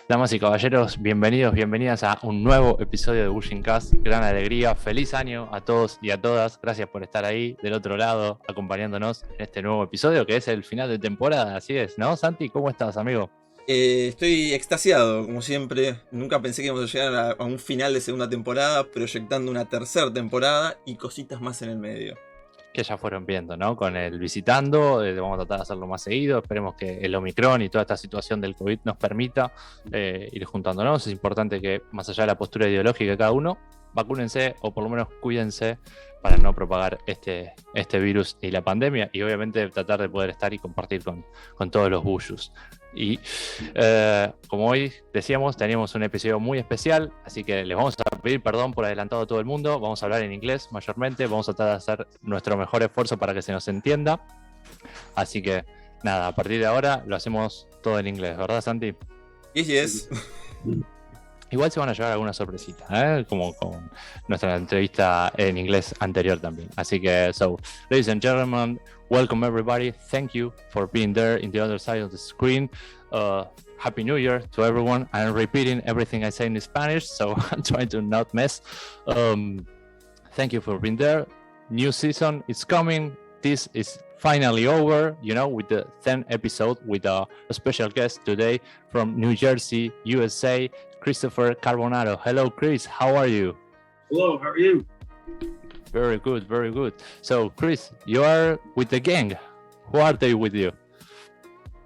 Damas y caballeros, bienvenidos, bienvenidas a un nuevo episodio de Bujinkast. Gran alegría, feliz año a todos y a todas. Gracias por estar ahí del otro lado, acompañándonos en este nuevo episodio que es el final de temporada. Así es, ¿no, Santi? ¿Cómo estás, amigo? Estoy extasiado, como siempre. Nunca pensé que íbamos a llegar a un final de segunda temporada, proyectando una tercera temporada y cositas más en el medio. Que ya fueron viendo, ¿no? Con el visitando, vamos a tratar de hacerlo más seguido. Esperemos que el Omicron y toda esta situación del COVID nos permita ir juntándonos. Es importante que, más allá de la postura ideológica de cada uno, vacúnense o por lo menos cuídense para no propagar este virus y la pandemia, y obviamente tratar de poder estar y compartir con todos los Buyus. Y como hoy decíamos, teníamos un episodio muy especial, así que les vamos a pedir perdón por adelantado a todo el mundo. Vamos a hablar en inglés mayormente, vamos a tratar de hacer nuestro mejor esfuerzo para que se nos entienda. Así que nada, a partir de ahora lo hacemos todo en inglés, ¿verdad, Santi? Yes. Igual se van a llevar alguna sorpresita, como con nuestra entrevista en inglés anterior también. Así que, ladies and gentlemen, welcome everybody. Thank you for being there in the other side of the screen. Happy New Year to everyone. I'm repeating everything I say in Spanish, so I'm trying to not mess. Thank you for being there. New season is coming. This is finally over, with the 10th episode with a special guest today from New Jersey, USA, Christopher Carbonaro. Hello, Chris. How are you? Hello, how are you? Very good, very good. So, Chris, you are with the gang. Who are they with you?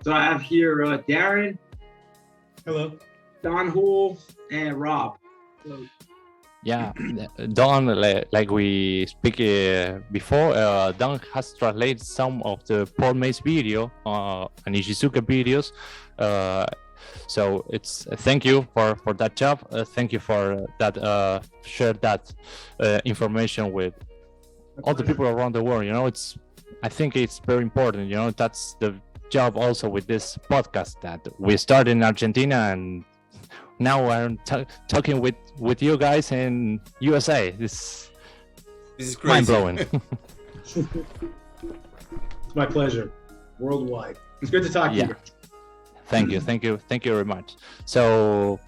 So I have here Darren. Hello. Don Hool and Rob. Hello. Yeah, Don, like we speak before, Don has translated some of the Paul Mays video and Ishizuka videos. So it's thank you for that job. Thank you for that share that information with all the people around the world. I think it's very important. That's the job also with this podcast that we started in Argentina, and now I'm talking with you guys in USA. This is crazy. Mind blowing. It's my pleasure. Worldwide. It's good to talk to you. Thank you very much. So,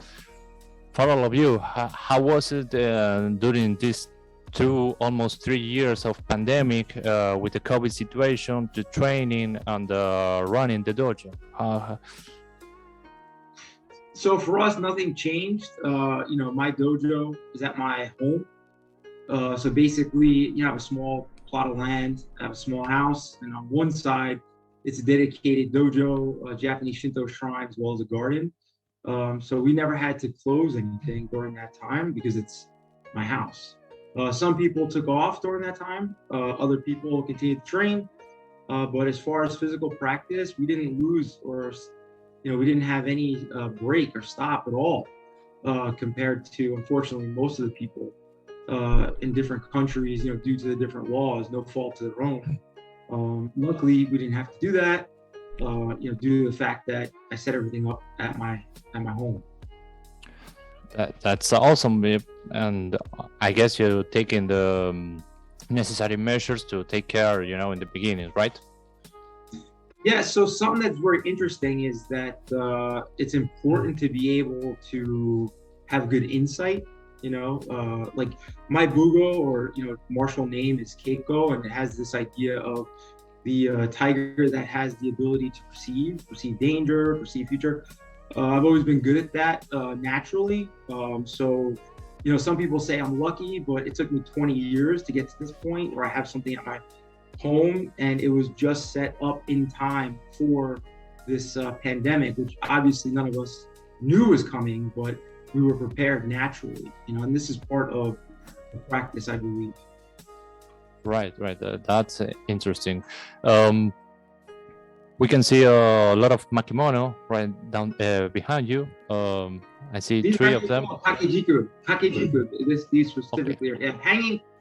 for all of you, how was it during these almost 3 years of pandemic with the COVID situation, the training and running the dojo? So for us, nothing changed. My dojo is at my home. So basically, I have a small plot of land, I have a small house, and on one side, it's a dedicated dojo, a Japanese Shinto shrine, as well as a garden. So we never had to close anything during that time because it's my house. Some people took off during that time. Other people continued to train. But as far as physical practice, we didn't lose we didn't have any break or stop at all compared to, unfortunately, most of the people in different countries, due to the different laws, no fault of their own. Luckily, we didn't have to do that, due to the fact that I set everything up at my home. That's awesome, and I guess you're taking the necessary measures to take care, in the beginning, right? Yeah, so something that's very interesting is that it's important to be able to have good insight. Like my bugo or martial name is Keiko, and it has this idea of the tiger that has the ability to perceive danger, perceive future. I've always been good at that naturally. So some people say I'm lucky, but it took me 20 years to get to this point where I have something at my home, and it was just set up in time for this pandemic, which obviously none of us knew was coming, but we were prepared naturally, and this is part of the practice, I believe. Right. That's interesting. We can see a lot of makimono right down behind you. I see These 3 of them. Kakejiku. These specifically are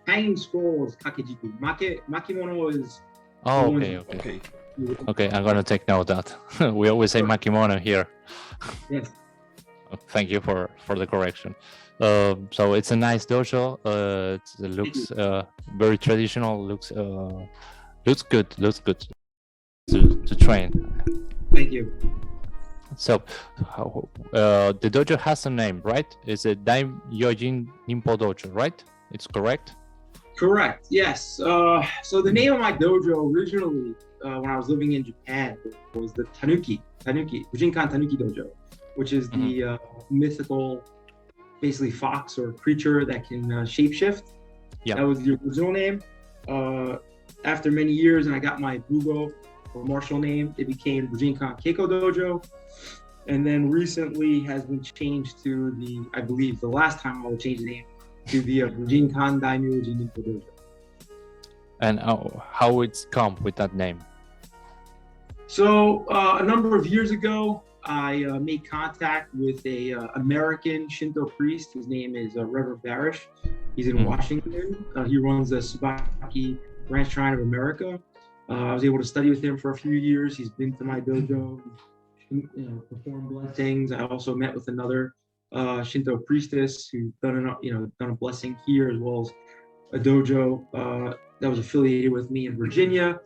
hanging scroll is kakejiku. Makimono is. Oh, okay. Okay, I'm gonna take note of that. We always say makimono here. Yes. Thank you for the correction. So it's a nice dojo. It looks very traditional. Looks good to train. Thank you. So, the dojo has a name, right? It's a Daimyojin Ninpo Dojo, right? It's correct? Correct. Yes. So the name of my dojo originally, when I was living in Japan, was the Tanuki Bujinkast Tanuki Dojo, which is the mythical, basically fox or creature that can shapeshift. Yeah. That was the original name. After many years, and I got my bugo or martial name, it became Bujinkast Keiko Dojo. And then recently has been changed to I believe the last time I will change the name, to the Bujinkan Daimyojin Ninpo Dojo. And how it's come with that name? So a number of years ago, I made contact with a American Shinto priest. His name is Reverend Barish. He's in Washington. He runs the Tsubaki Branch Shrine of America. I was able to study with him for a few years. He's been to my dojo, performed blessings. I also met with another Shinto priestess who done a blessing here, as well as a dojo that was affiliated with me in Virginia.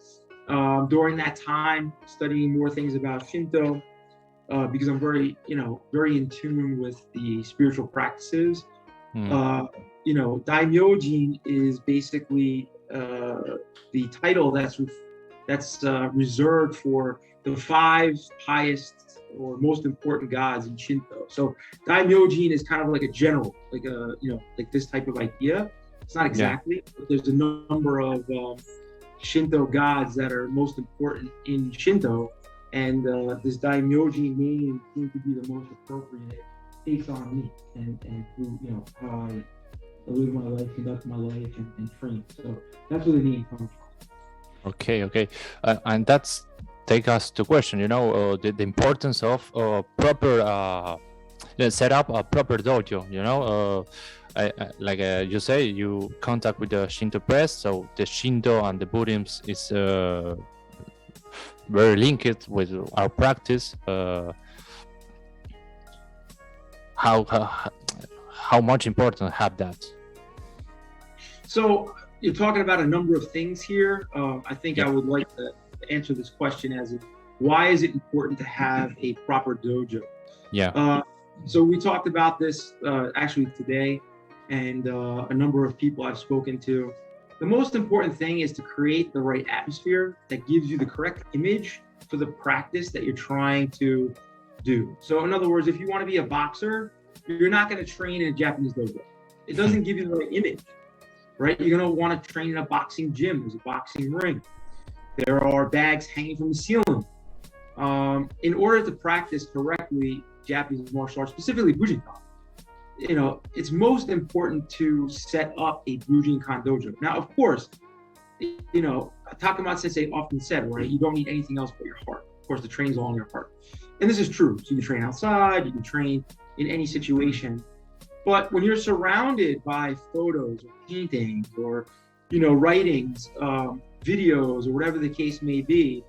During that time, studying more things about Shinto, because I'm very in tune with the spiritual practices. Daimyojin is basically the title that's reserved for the 5 highest or most important gods in Shinto. So Daimyojin is kind of like a general, like this type of idea. It's not exactly, but there's a number of Shinto gods that are most important in Shinto, and this Daimyojin name seemed to be the most appropriate based on me and who, how I live my life, conduct my life, and train. So that's where the name comes from. Okay. And that's take us to question, the importance of proper set up a proper dojo, like you say, you contact with the Shinto press, so the Shinto and the Buddhism is very linked with our practice. How much important have that? So you're talking about a number of things here. I think I would like to answer this question as why is it important to have a proper dojo? So we talked about this actually today, and a number of people I've spoken to. The most important thing is to create the right atmosphere that gives you the correct image for the practice that you're trying to do. So in other words, if you want to be a boxer, you're not going to train in a Japanese dojo. It doesn't give you the right image, right? You're going to want to train in a boxing gym. There's a boxing ring. There are bags hanging from the ceiling. In order to practice correctly Japanese martial arts, specifically Bujinkast, it's most important to set up a Bujinkast dojo. Now, of course, Takamata Sensei often said, right, you don't need anything else but your heart. Of course, the train's all in your heart. And this is true. So you can train outside, you can train in any situation. But when you're surrounded by photos or paintings or, writings, videos, or whatever the case may be,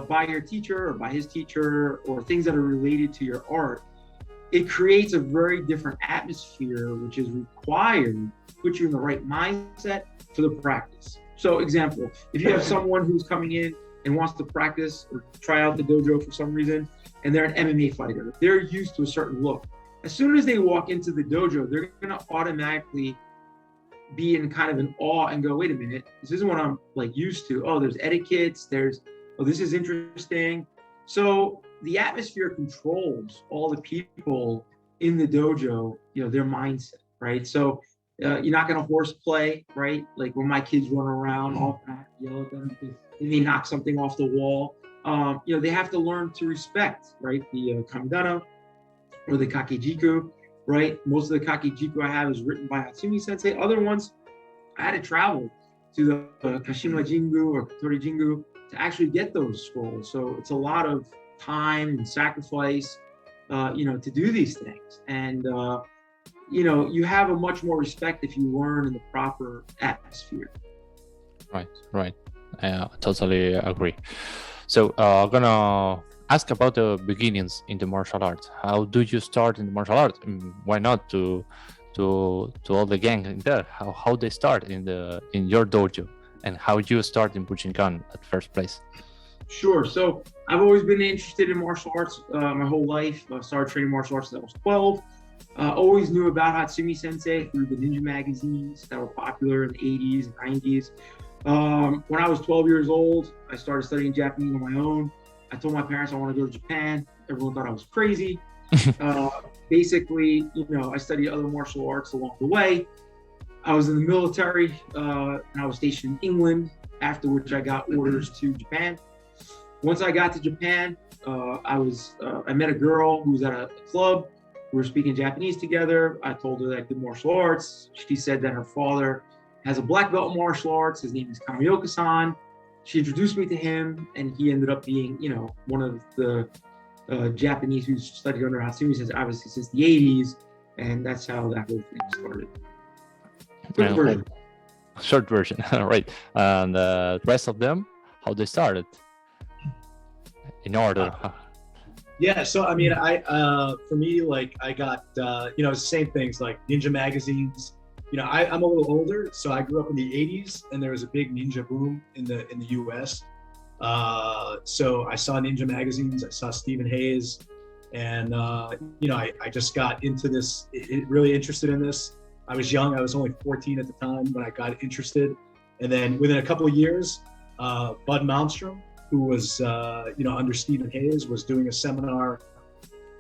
by your teacher or by his teacher, or things that are related to your art, it creates a very different atmosphere, which is required to put you in the right mindset for the practice. So example, if you have someone who's coming in and wants to practice or try out the dojo for some reason, and they're an MMA fighter, they're used to a certain look. As soon as they walk into the dojo, they're going to automatically be in kind of an awe and go, wait a minute, this isn't what I'm used to. Oh, there's etiquettes, this is interesting. So the atmosphere controls all the people in the dojo, their mindset, right? So you're not going to horseplay, right? Like when my kids run around, all yell at them because they may knock something off the wall. They have to learn to respect, right? The kamidana or the kakejiku, right? Most of the kakejiku I have is written by Hatsumi Sensei. Other ones, I had to travel to the Kashima Jingu or Kotori Jingu to actually get those scrolls. So it's a lot of time and sacrifice, to do these things. And, you have a much more respect if you learn in the proper atmosphere. Right. I totally agree. So I'm gonna ask about the beginnings in the martial arts. How do you start in the martial arts? Why not to all the gang in there? How they start in your dojo, and how you start in Bujinkast at first place? Sure. So I've always been interested in martial arts my whole life. I started training martial arts when I was 12. Always knew about Hatsumi Sensei through the ninja magazines that were popular in the 80s and 90s. When I was 12 years old, I started studying Japanese on my own. I told my parents I want to go to Japan. Everyone thought I was crazy. Basically, I studied other martial arts along the way. I was in the military, and I was stationed in England, after which I got orders to Japan. Once I got to Japan, I met a girl who was at a club. We were speaking Japanese together. I told her that I did martial arts. She said that her father has a black belt in martial arts. His name is Kamioka-san. She introduced me to him, and he ended up being, one of the Japanese who studied under Hatsumi obviously since the 80s, and that's how that whole thing started. Quick version. Short version, right. And the rest of them, how they started? In order. Yeah, so I mean, for me, like I got, same things like ninja magazines. I'm a little older, so I grew up in the 80s, and there was a big ninja boom in the US. So I saw ninja magazines, I saw Stephen Hayes, and I just got into this, really interested in this. I was young, I was only 14 at the time when I got interested. And then within a couple of years, Bud Malmstrom, who was, under Stephen Hayes, was doing a seminar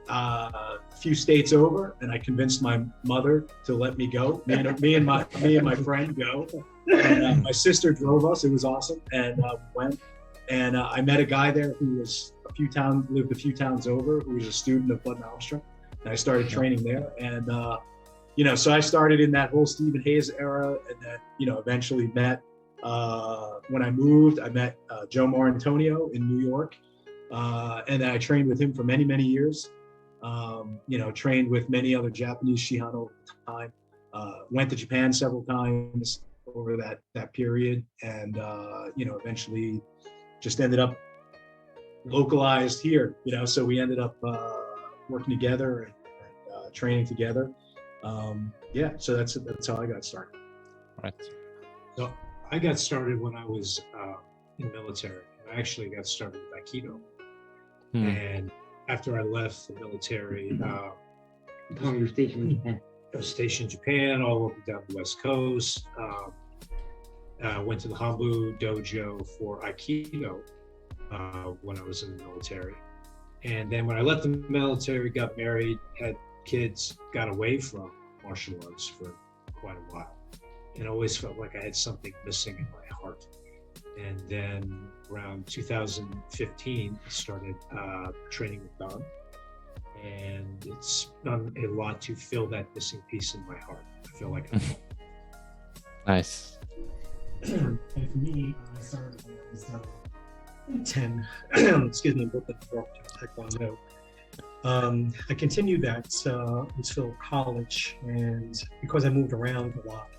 a few states over, and I convinced my mother to let me go. Me and my friend go. And my sister drove us. It was awesome, and we went. And I met a guy there who was lived a few towns over, who was a student of Bud Malmstrom, and I started training there. And so I started in that whole Stephen Hayes era, and then eventually met. When I moved, I met Joe Marantonio in New York, and I trained with him for many, many years. Trained with many other Japanese Shihan over the time. Went to Japan several times over that period, and eventually just ended up localized here. So we ended up working together and training together. So that's how I got started. Right. So I got started when I was in the military. I actually got started with Aikido. And after I left the military, you were stationed in Japan. I was stationed in Japan, all up and down the West Coast. Went to the Hambu Dojo for Aikido when I was in the military. And then when I left the military, got married, had kids, got away from martial arts for quite a while. And always felt like I had something missing in my heart. And then around 2015, I started training with Don. And it's done a lot to fill that missing piece in my heart. I feel like I'm home. Nice. And for me, I started when I was 10, excuse me, in Brooklyn, Taekwondo. I continued that until college, and because I moved around a lot,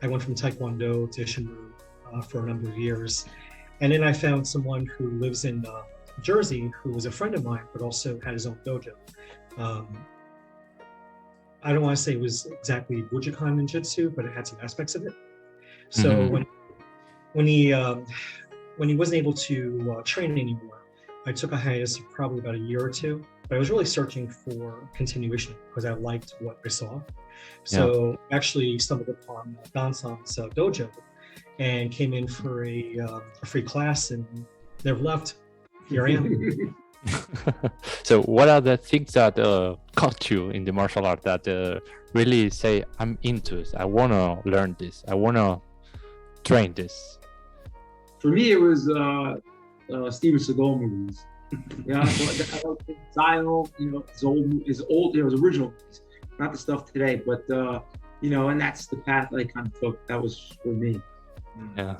I went from Taekwondo to Shinru for a number of years. And then I found someone who lives in Jersey, who was a friend of mine, but also had his own dojo. I don't want to say it was exactly Bujinkast ninjutsu, but it had some aspects of it. So when he wasn't able to train anymore, I took a hiatus of probably about a year or two. But I was really searching for continuation because I liked what I saw. So I actually stumbled upon Dansan's dojo and came in for a free class and never left. Here I am. So what are the things that caught you in the martial art that really say, I'm into this, I want to learn this, I want to train this? For me, it was Steven Seagal movies. Yeah, I like the style, his old, it was original movies, not the stuff today, but and that's the path I kind of took. That was for me. Yeah.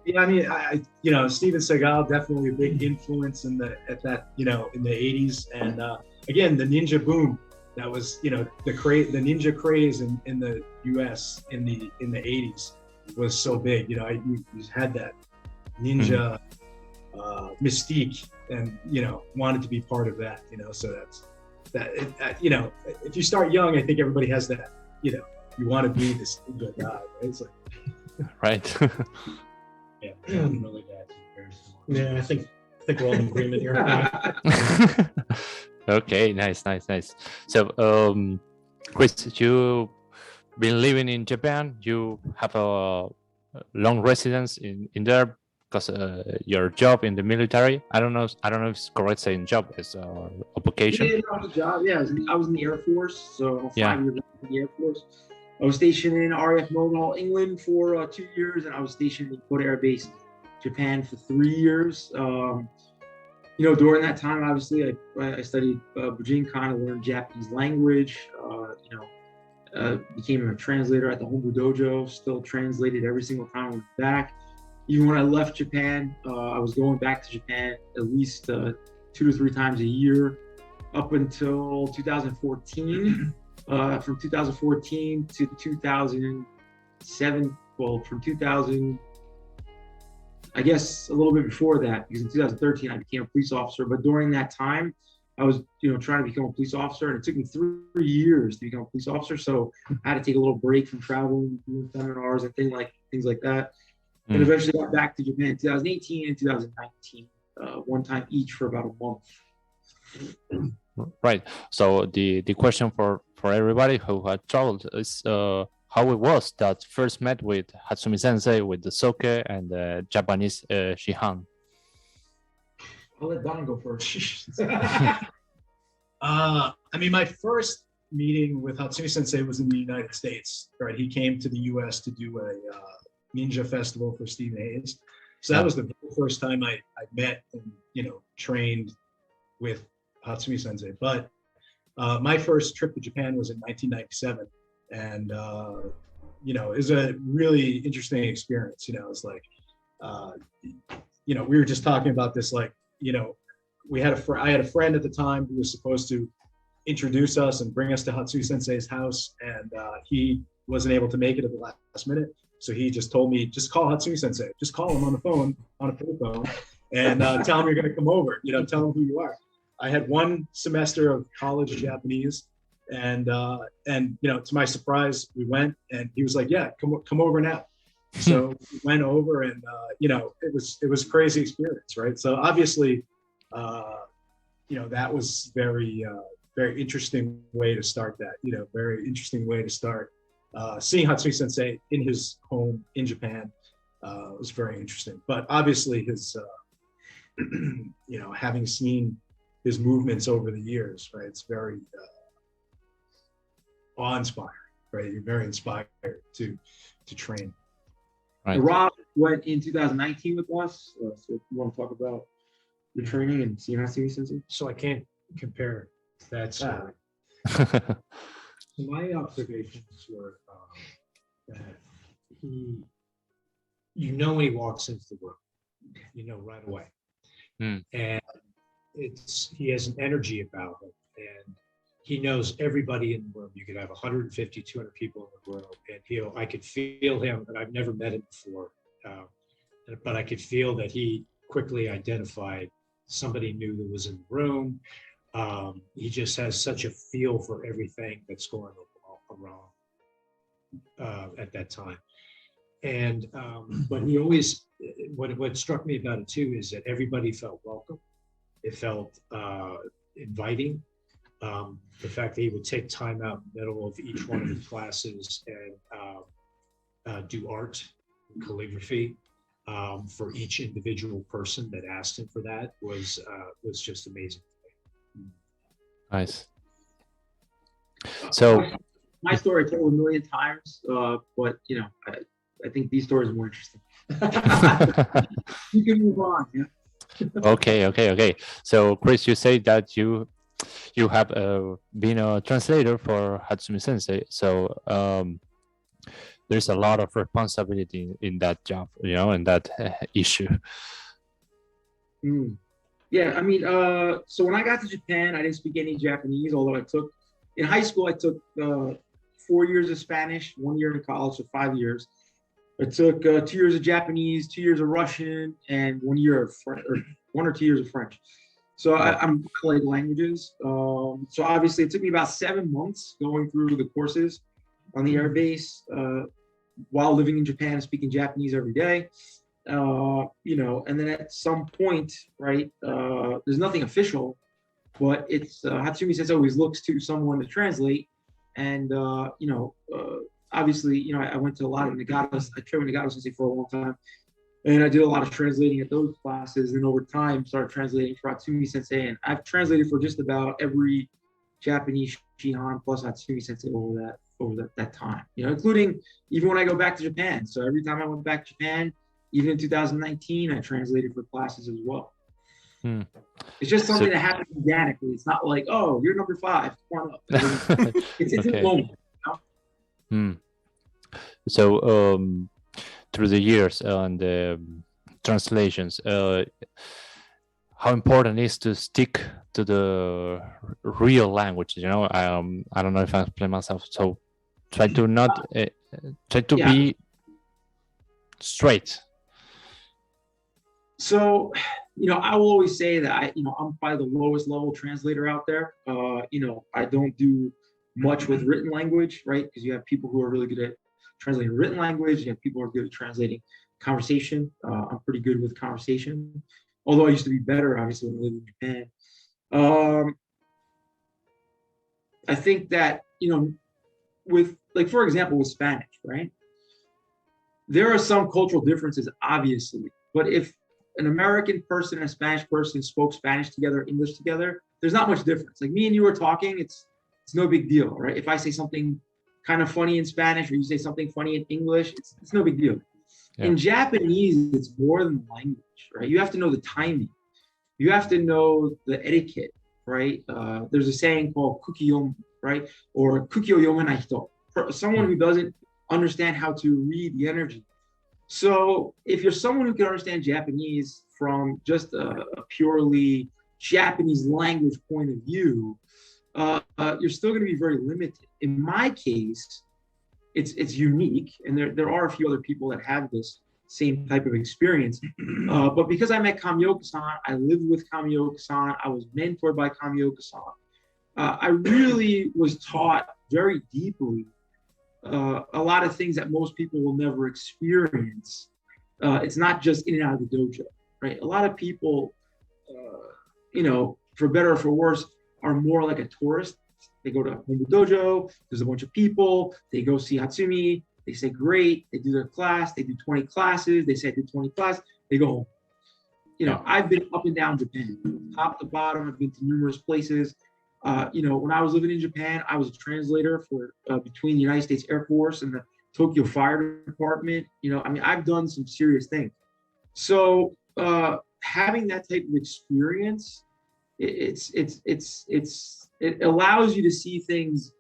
Yeah, I mean, Steven Seagal definitely a big influence in the 80s, and again, the ninja boom. That was, the ninja craze in the U.S. in the 80s was so big. You had that ninja mystique, and wanted to be part of that. So that's that. If you start young, I think everybody has that. You want to be this ninja guy. Right? It's like, right. Yeah, really bad. Yeah, I think think we're all in agreement here. Okay, nice. So, Chris, you've been living in Japan. You have a long residence in there because your job in the military. I don't know if it's correct saying job. It's occupation. Yeah, no, job. Yeah, I was in the Air Force, so 5 Yeah. years in the Air Force. I was stationed in RAF Modal, England for 2 years, and I was stationed in Kobe Air Base, Japan for 3 years. During that time, obviously, I studied Bujinkast, learned Japanese language. Became a translator at the Hombu Dojo. Still translated every single time I went back. Even when I left Japan, I was going back to Japan at least 2 to 3 times a year, up until 2014. From 2014 to 2007. Well, from 2000. I guess a little bit before that, because in 2013 I became a police officer. But during that time, I was, trying to become a police officer, and it took me 3 years to become a police officer. So I had to take a little break from traveling, doing seminars and things like that. And eventually got back to Japan in 2018 and 2019, one time each for about a month. Right. So the question for everybody who had traveled is how it was that first met with Hatsumi Sensei, with the Soke and the Japanese Shihan. I'll let Don go first. My first meeting with Hatsumi Sensei was in the United States. Right, he came to the U.S. to do a ninja festival for Stephen Hayes. So that was the first time I met and trained with Hatsumi Sensei. But my first trip to Japan was in 1997. And, it was a really interesting experience. It's like, we were just talking about this, like, I had a friend at the time who was supposed to introduce us and bring us to Hatsumi Sensei's house. And he wasn't able to make it at the last minute. So he just told me, just call Hatsumi Sensei, just call him on the phone, on a payphone, and tell him you're going to come over, tell him who you are. I had 1 semester of college Japanese. And to my surprise, we went, and he was like, "Yeah, come over now." So we went over, and it was a crazy experience, right? So obviously, that was very interesting way to start that. Very interesting way to start seeing Hatsumi Sensei in his home in Japan. Was very interesting, but obviously his having seen his movements over the years, right? It's very awe-inspiring, right? You're very inspired to train. Right. Rob went in 2019 with us, so if you want to talk about your training and seeing Hatsumi Sensei. So I can't compare that story. My observations were that when he walks into the room, right away. And he has an energy about him, and he knows everybody in the room. You could have 150, 200 people in the room, and I could feel him, and I've never met him before, but I could feel that he quickly identified somebody new that was in the room. He just has such a feel for everything that's going around at that time. And but he always, what struck me about it too is that everybody felt welcome. It felt inviting. The fact that he would take time out in the middle of each one of his classes and do art, calligraphy for each individual person that asked him for that was just amazing. Nice. So my story I told a million times, but I think these stories are more interesting. You can move on. Yeah. Okay. So Chris, you say that you have been a translator for Hatsumi Sensei. So there's a lot of responsibility in that job, in that issue. Yeah, so when I got to Japan, I didn't speak any Japanese, although in high school, I took 4 years of Spanish, 1 year in college, so 5 years. I took 2 years of Japanese, 2 years of Russian, and 1 year of French, or 1 or 2 years of French. So I'm like languages. So obviously it took me about 7 months going through the courses on the air base while living in Japan, speaking Japanese every day. and then at some point, right, there's nothing official, but it's Hatsumi Sensei always looks to someone to translate. And, obviously, I went to a lot of Nagato. I trained with Nagato Sensei for a long time. And I did a lot of translating at those classes. And over time, started translating for Hatsumi Sensei. And I've translated for just about every Japanese Shihan plus Hatsumi Sensei over that time, including even when I go back to Japan. So every time I went back to Japan, even in 2019, I translated for classes as well. It's just something that happens organically. It's not like, oh, you're number 5, come on up. It's okay. A moment. So through the years and translations, how important it is to stick to the real language? I don't know if I explain myself. So try to not be straight. So, I will always say that I'm probably the lowest level translator out there. I don't do much with written language, right? Because you have people who are really good at translating written language. You have people who are good at translating conversation. I'm pretty good with conversation, although I used to be better, obviously, when I lived in Japan. I think that, with, like, for example, with Spanish, right? There are some cultural differences, obviously, but if an American person and a Spanish person spoke Spanish together, English together, there's not much difference. Like me and you are talking, it's no big deal, right? If I say something kind of funny in Spanish or you say something funny in English, it's no big deal. Yeah. In Japanese, it's more than the language, right? You have to know the timing. You have to know the etiquette, right? There's a saying called kukiyomu, right? Or kukiyo yomenai hito, someone who doesn't understand how to read the energy. So if you're someone who can understand Japanese from just a purely Japanese language point of view, you're still going to be very limited. In my case, it's unique, and there are a few other people that have this same type of experience. But because I met Kamioka-san, I lived with Kamioka-san, I was mentored by Kamioka-san, I really was taught very deeply a lot of things that most people will never experience. It's not just in and out of the dojo, right? A lot of people, for better or for worse, are more like a tourist. They go to Mundo Dojo, there's a bunch of people, they go see Hatsumi, they say great, they do their class, they do 20 classes, they say I did 20 classes, they go home. I've been up and down Japan, top to bottom, I've been to numerous places. When I was living in Japan, I was a translator for between the United States Air Force and the Tokyo Fire Department. I've done some serious things. So having that type of experience, it allows you to see things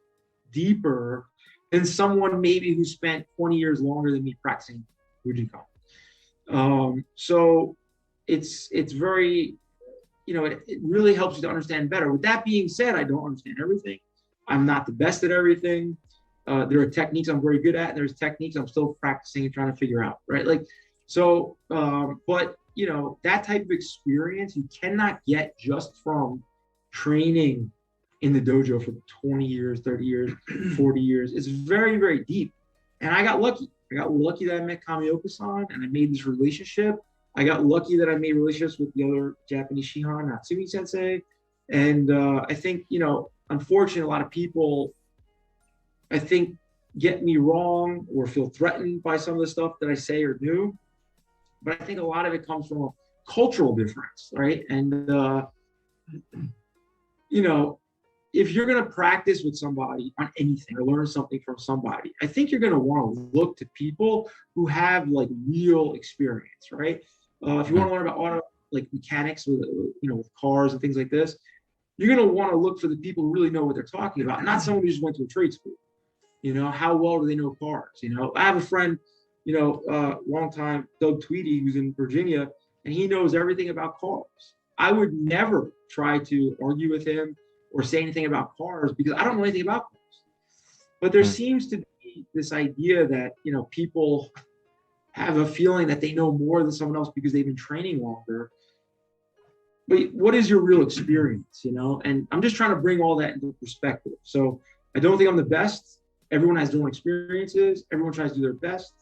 deeper than someone maybe who spent 20 years longer than me practicing Bujinkast. So it's very, it really helps you to understand better. With that being said, I don't understand everything. I'm not the best at everything. There are techniques I'm very good at. And there's techniques I'm still practicing and trying to figure out, right? But that type of experience you cannot get just from training in the dojo for 20 years, 30 years, 40 years. It's very, very deep. And I got lucky. I got lucky that I met Kamioka-san and I made this relationship. I got lucky that I made relationships with the other Japanese Shihan, Hatsumi Sensei. And I think, unfortunately, a lot of people, I think, get me wrong or feel threatened by some of the stuff that I say or do. But I think a lot of it comes from a cultural difference, right? And, if you're going to practice with somebody on anything or learn something from somebody, I think you're going to want to look to people who have like real experience, right? If you want to learn about auto, like mechanics with cars and things like this, you're going to want to look for the people who really know what they're talking about, not someone who just went to a trade school. How well do they know cars? I have a friend, long time, Doug Tweedy, who's in Virginia, and he knows everything about cars. I would never try to argue with him or say anything about cars because I don't know anything about cars. But there seems to be this idea that, people have a feeling that they know more than someone else because they've been training longer. But what is your real experience, And I'm just trying to bring all that into perspective. So I don't think I'm the best. Everyone has their own experiences. Everyone tries to do their best.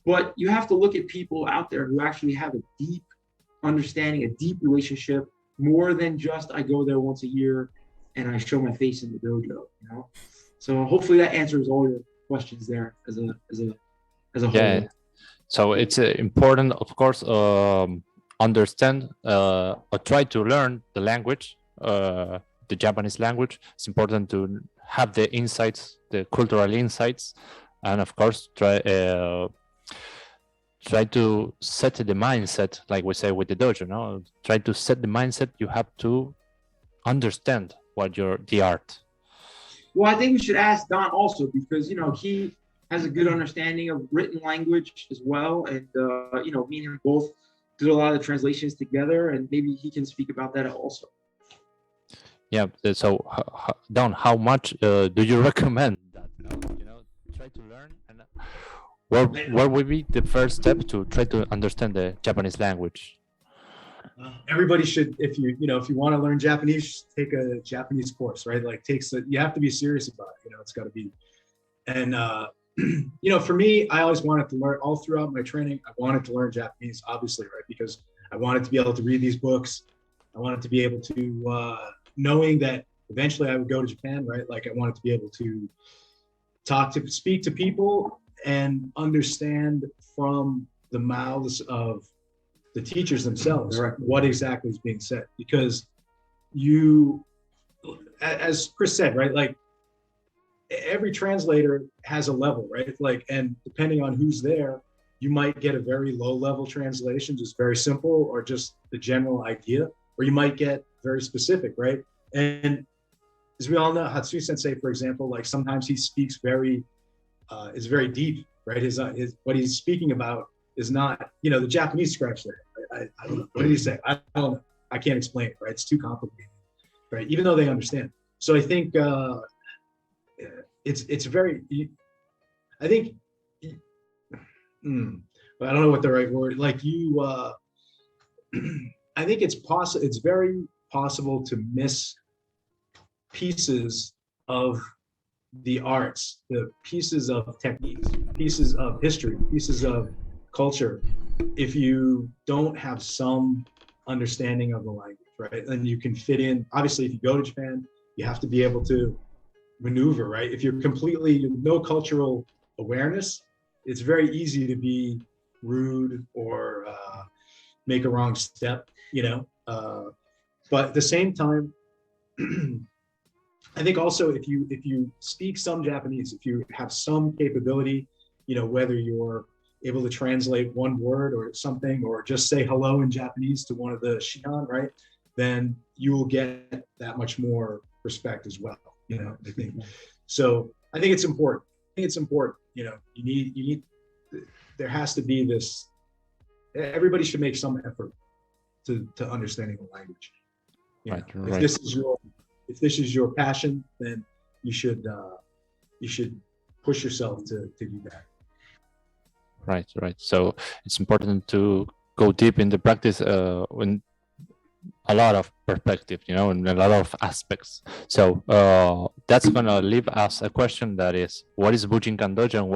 But you have to look at people out there who actually have a deep understanding, a deep relationship, more than just I go there once a year and I show my face in the dojo, you know? So hopefully that answers all your questions there as a whole. Yeah. So it's important, of course, understand or try to learn the language, the Japanese language. It's important to have the insights, the cultural insights, and of course try to set the mindset, like we say with the dojo. No, try to set the mindset. You have to understand what the art. Well, I think we should ask Don also, because, you know, he has a good understanding of written language as well. And, you know, me and him both did a lot of the translations together, and maybe he can speak about that also. Yeah. So, Don, how much do you recommend that? You know, try to learn, and what would be the first step to try to understand the Japanese language? Everybody should, if you want to learn Japanese, take a Japanese course, right? Like you have to be serious about it. You know, it's got to be. And you know, for me, I always wanted to learn all throughout my training. I wanted to learn Japanese, obviously, right? Because I wanted to be able to read these books. I wanted to be able to, knowing that eventually I would go to Japan, right? Like I wanted to be able to speak to people and understand from the mouths of the teachers themselves what exactly is being said. Because you, as Chris said, right, like every translator has a level, right? Like, and depending on who's there, you might get a very low level translation, just very simple, or just the general idea, or you might get very specific, right? And as we all know, Hatsui Sensei, for example, like sometimes he speaks is very deep, right? His what he's speaking about is not, you know, the Japanese scratch there. I don't know. What did he say? I don't know. I can't explain it, right? It's too complicated, right? Even though they understand. So I think it's very, I think, but I don't know what the right word, like you, I think it's very possible to miss pieces of the arts, the pieces of techniques, pieces of history, pieces of culture, if you don't have some understanding of the language, right? And you can fit in, obviously, if you go to Japan, you have to be able to maneuver, right? If you're no cultural awareness, it's very easy to be rude or make a wrong step, you know? But at the same time, I think also if you speak some Japanese, if you have some capability, you know, whether you're able to translate one word or something, or just say hello in Japanese to one of the Shihan, right? Then you will get that much more respect as well, you know, I think. So I think it's important. You know, you need, there has to be this, everybody should make some effort to understanding the language. You know, right. If this is your passion, then you should push yourself to do that. Right. So it's important to go deep in the practice in a lot of perspective, you know, in a lot of aspects. So that's gonna leave us a question that is, what is Bujinkast Dojo, and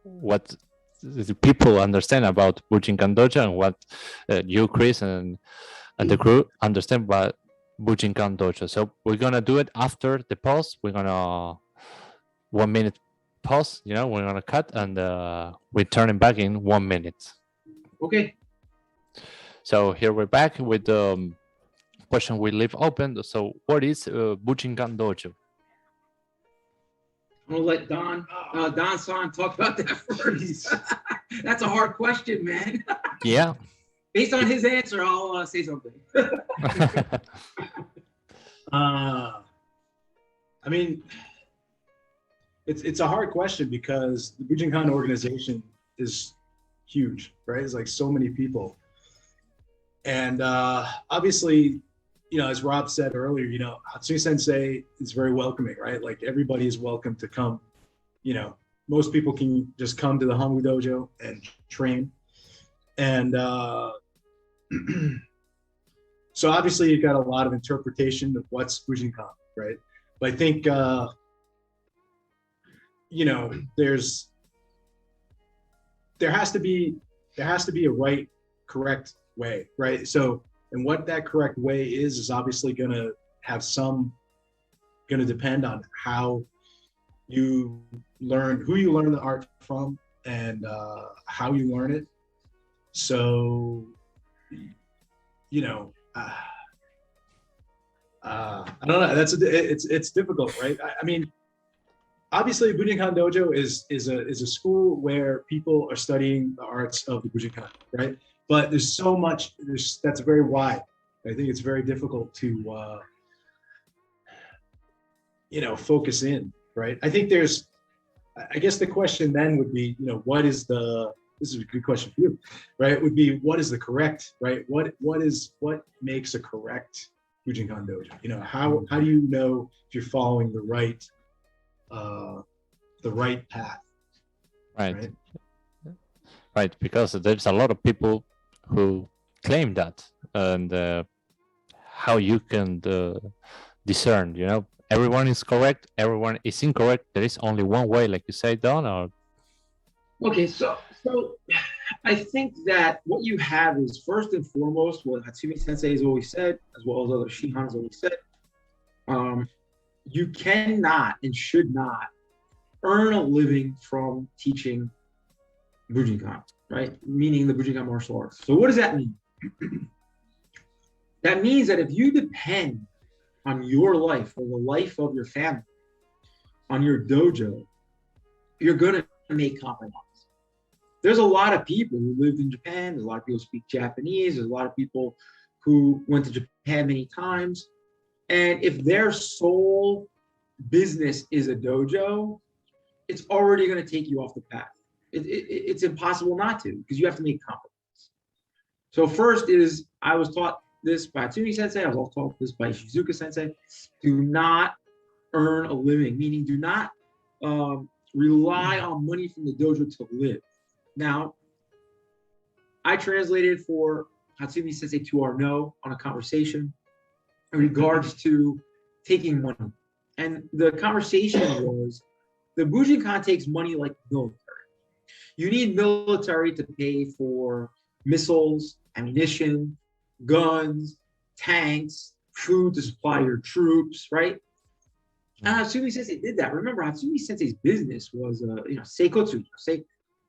what the people understand about Bujinkast Dojo, and what you, Chris, and the crew understand about Bujinkast Dojo. So we're gonna do it after the pause. We're gonna 1 minute pause, you know, we're gonna cut, and we're turning back in 1 minute. Okay. So here we're back with the question we leave open. So what is Bujinkast Dojo? I'm gonna let Don-san talk about that first. That's a hard question, man. Yeah. Based on his answer, I'll say something. I mean, it's a hard question because the Bujinkast organization is huge, right? It's like so many people. And obviously, you know, as Rob said earlier, you know, Hatsui Sensei is very welcoming, right? Like everybody is welcome to come. You know, most people can just come to the Hanbu Dojo and train. And so obviously you've got a lot of interpretation of what's Bujinkast, right? But I think, you know, there's there has to be a right, correct way, right? So, and what that correct way is obviously going to depend on how you learn, who you learn the art from, and how you learn it. So, you know, I don't know. It's difficult, right? I mean, obviously, Bujinkast Dojo is a school where people are studying the arts of the Bujinkan, right? But there's so much. That's very wide. I think it's very difficult to focus in, right? I think I guess the question then would be, this is a good question for you, right? It would be, what is the correct, right? What makes a correct Bujinkast Dojo? You know, how do you know if you're following the right path? Right, because there's a lot of people who claim that, and how you can discern, you know, everyone is correct, everyone is incorrect. There is only one way, like you say, Don. Or okay, so I think that what you have is, first and foremost, what Hatsumi Sensei has always said, as well as other Shihan has always said, you cannot and should not earn a living from teaching Bujinkan, right? Meaning the Bujinkan martial arts. So what does that mean? That means that if you depend on your life or the life of your family, on your dojo, you're going to make compromise. There's a lot of people who lived in Japan. There's a lot of people who speak Japanese. There's a lot of people who went to Japan many times. And if their sole business is a dojo, it's already going to take you off the path. It's impossible not to, because you have to make compromise. So first is, I was taught this by Hatsumi Sensei. I was also taught this by Shizuka Sensei. Do not earn a living, meaning do not rely on money from the dojo to live. Now, I translated for Hatsumi Sensei to Arnaud on a conversation in regards to taking money. And the conversation was, the Bujinkan takes money like military. You need military to pay for missiles, ammunition, guns, tanks, food to supply your troops, right? And Hatsumi Sensei did that. Remember, Hatsumi Sensei's business was, seikotsu,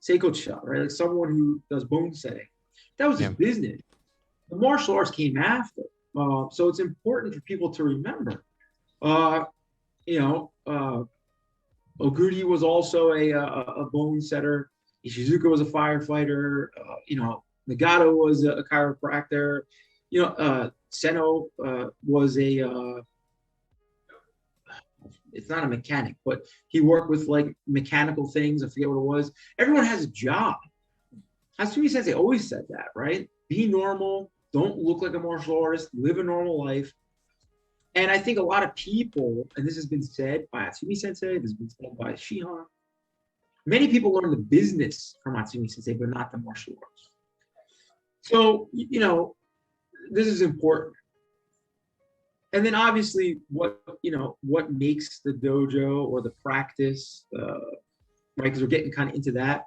seikocha, right? Like someone who does bone setting. That was his business. The martial arts came after. So it's important for people to remember. Oguri was also a bone setter. Ishizuka was a firefighter. Nagato was a chiropractor. Seno was it's not a mechanic, but he worked with like mechanical things. I forget what it was. Everyone has a job. Hatsumi Sensei always said that, right? Be normal. Don't look like a martial artist. Live a normal life. And I think a lot of people, and this has been said by Hatsumi Sensei, this has been said by Shihan, many people learn the business from Hatsumi Sensei, but not the martial arts. So, this is important. And then obviously what makes the dojo or the practice, right? Because we're getting kind of into that.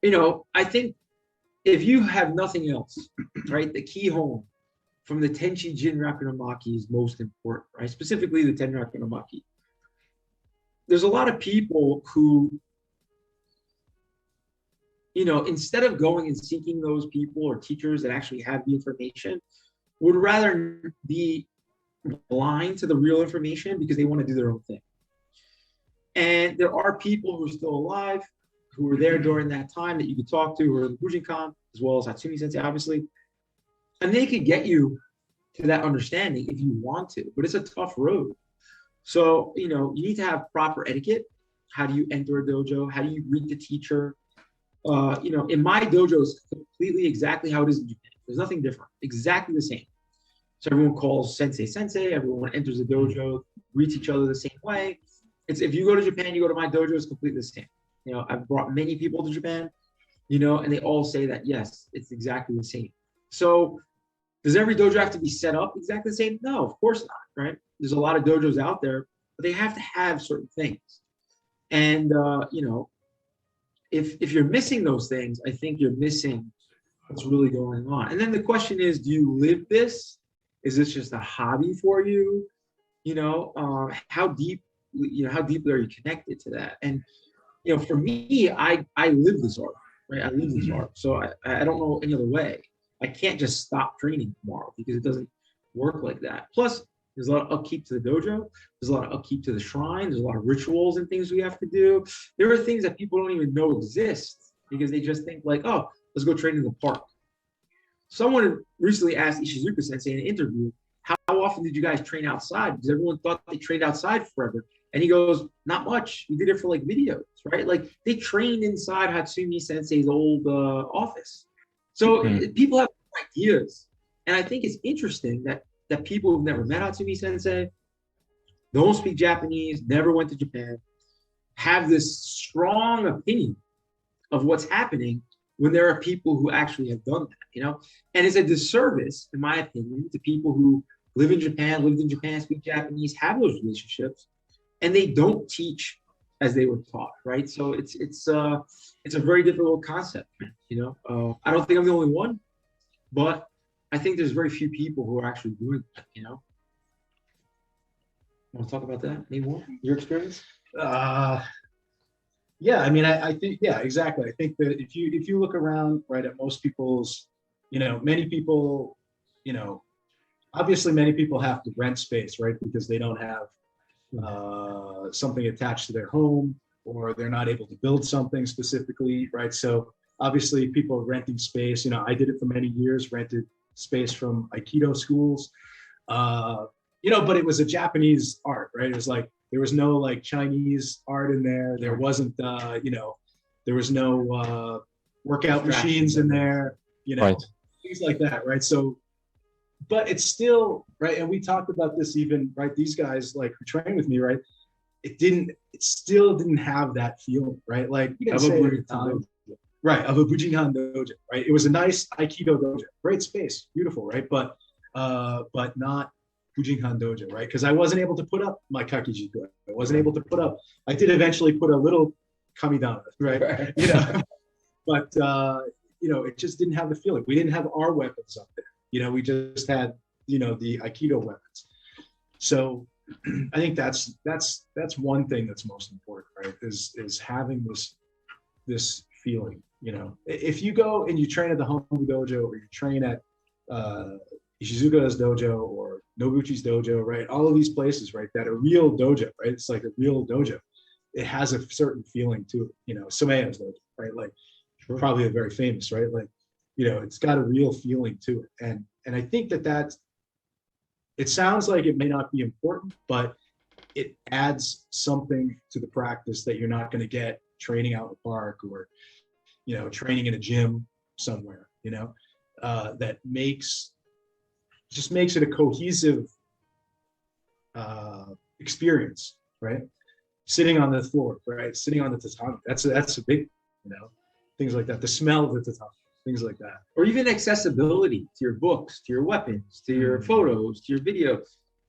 I think if you have nothing else, right, the key home from the Tenshi Jin Rakunomaki is most important, right? Specifically the Ten Rakunomaki. There's a lot of people who, instead of going and seeking those people or teachers that actually have the information, would rather be blind to the real information because they want to do their own thing. And there are people who are still alive, who were there during that time that you could talk to, who are in Bujinkan, as well as Hatsumi Sensei, obviously. And they could get you to that understanding if you want to, but it's a tough road. So, you need to have proper etiquette. How do you enter a dojo? How do you greet the teacher? In my dojo, it's completely exactly how it is in Japan. There's nothing different, exactly the same. So everyone calls sensei, everyone enters the dojo, greets each other the same way. It's, if you go to Japan, you go to my dojo, it's completely the same. I've brought many people to Japan, and they all say that, yes, it's exactly the same. So does every dojo have to be set up exactly the same? No, of course not, right? There's a lot of dojos out there, but they have to have certain things. And, if you're missing those things, I think you're missing what's really going on. And then the question is, do you live this? Is this just a hobby for you? You know, how deep, how deeply are you connected to that? And, for me, I live this art, right? I live this art. So I don't know any other way. I can't just stop training tomorrow because it doesn't work like that. Plus, there's a lot of upkeep to the dojo. There's a lot of upkeep to the shrine. There's a lot of rituals and things we have to do. There are things that people don't even know exist because they just think like, oh, let's go train in the park. Someone recently asked Ishizuka Sensei in an interview, how often did you guys train outside? Because everyone thought they trained outside forever. And he goes, not much. We did it for like videos, right? Like they trained inside Hatsumi Sensei's old office. So people have ideas. And I think it's interesting that people who've never met Hatsumi Sensei, don't speak Japanese, never went to Japan, have this strong opinion of what's happening when there are people who actually have done that, And it's a disservice, in my opinion, to people who live in Japan, lived in Japan, speak Japanese, have those relationships, and they don't teach as they were taught, right? So it's a very difficult concept, I don't think I'm the only one, but I think there's very few people who are actually doing that, Want to talk about that anymore? Your experience? Yeah, I mean, I think, yeah, exactly. I think that if you look around, right, at most people's, many people, obviously many people have to rent space, right, because they don't have something attached to their home, or they're not able to build something specifically, right? So obviously people are renting space. I did it for many years, rented space from Aikido schools, but it was a Japanese art, right? It was like, there was no like Chinese art in there. There wasn't, there was no workout machines in there, right. Things like that, right? So, but it's still, right, and we talked about this even, right, these guys like who train with me, right, it still didn't have that feeling, right, like you can say right, of a Bujinkast dojo, right? It was a nice Aikido dojo, great space, beautiful, right, but not Bujinkast dojo, right, because I wasn't able to put up my kakijiku, I wasn't able to put up, I did eventually put a little kamidana, right, but it just didn't have the feeling. We didn't have our weapons up there. We just had, the Aikido weapons. So I think that's one thing that's most important, right? Is having this feeling, If you go and you train at the Hombu dojo, or you train at Ishizuka's dojo or Noguchi's dojo, right? All of these places, right? That are real dojo, right? It's like a real dojo. It has a certain feeling to it, Someya's dojo, right? Like probably a very famous, right? Like, it's got a real feeling to it. And I think that it sounds like it may not be important, but it adds something to the practice that you're not going to get training out in the park or, training in a gym somewhere, that just makes it a cohesive experience, right? Sitting on the floor, right? Sitting on the tatami. That's a big, things like that. The smell of the tatami. Things like that. Or even accessibility to your books, to your weapons, to your photos, to your video.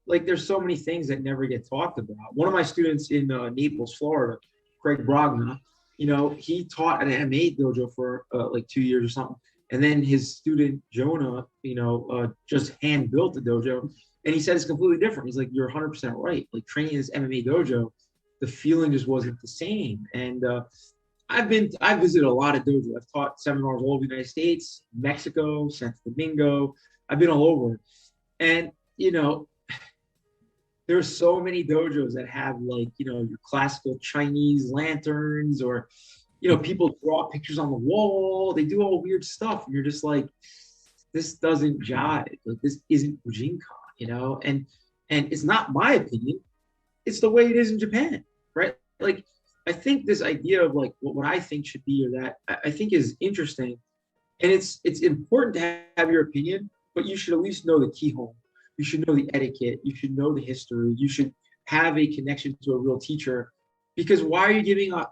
Like there's so many things that never get talked about. One of my students in Naples, Florida, Craig Brogna, he taught at an MMA dojo for like 2 years or something. And then his student, Jonah, just hand built the dojo. And he said it's completely different. He's like, you're 100% right. Like training in this MMA dojo, the feeling just wasn't the same. And I've visited a lot of dojos. I've taught seminars all over the United States, Mexico, Santo Domingo. I've been all over. And, there's so many dojos that have like, your classical Chinese lanterns or, people draw pictures on the wall. They do all weird stuff. And you're just like, this doesn't jive. Like this isn't Bujinkast, and it's not my opinion. It's the way it is in Japan, right? Like, I think this idea of like what I think should be or that I think is interesting, and it's important to have your opinion, but you should at least know the keyhole. You should know the etiquette. You should know the history. You should have a connection to a real teacher, because why are you giving an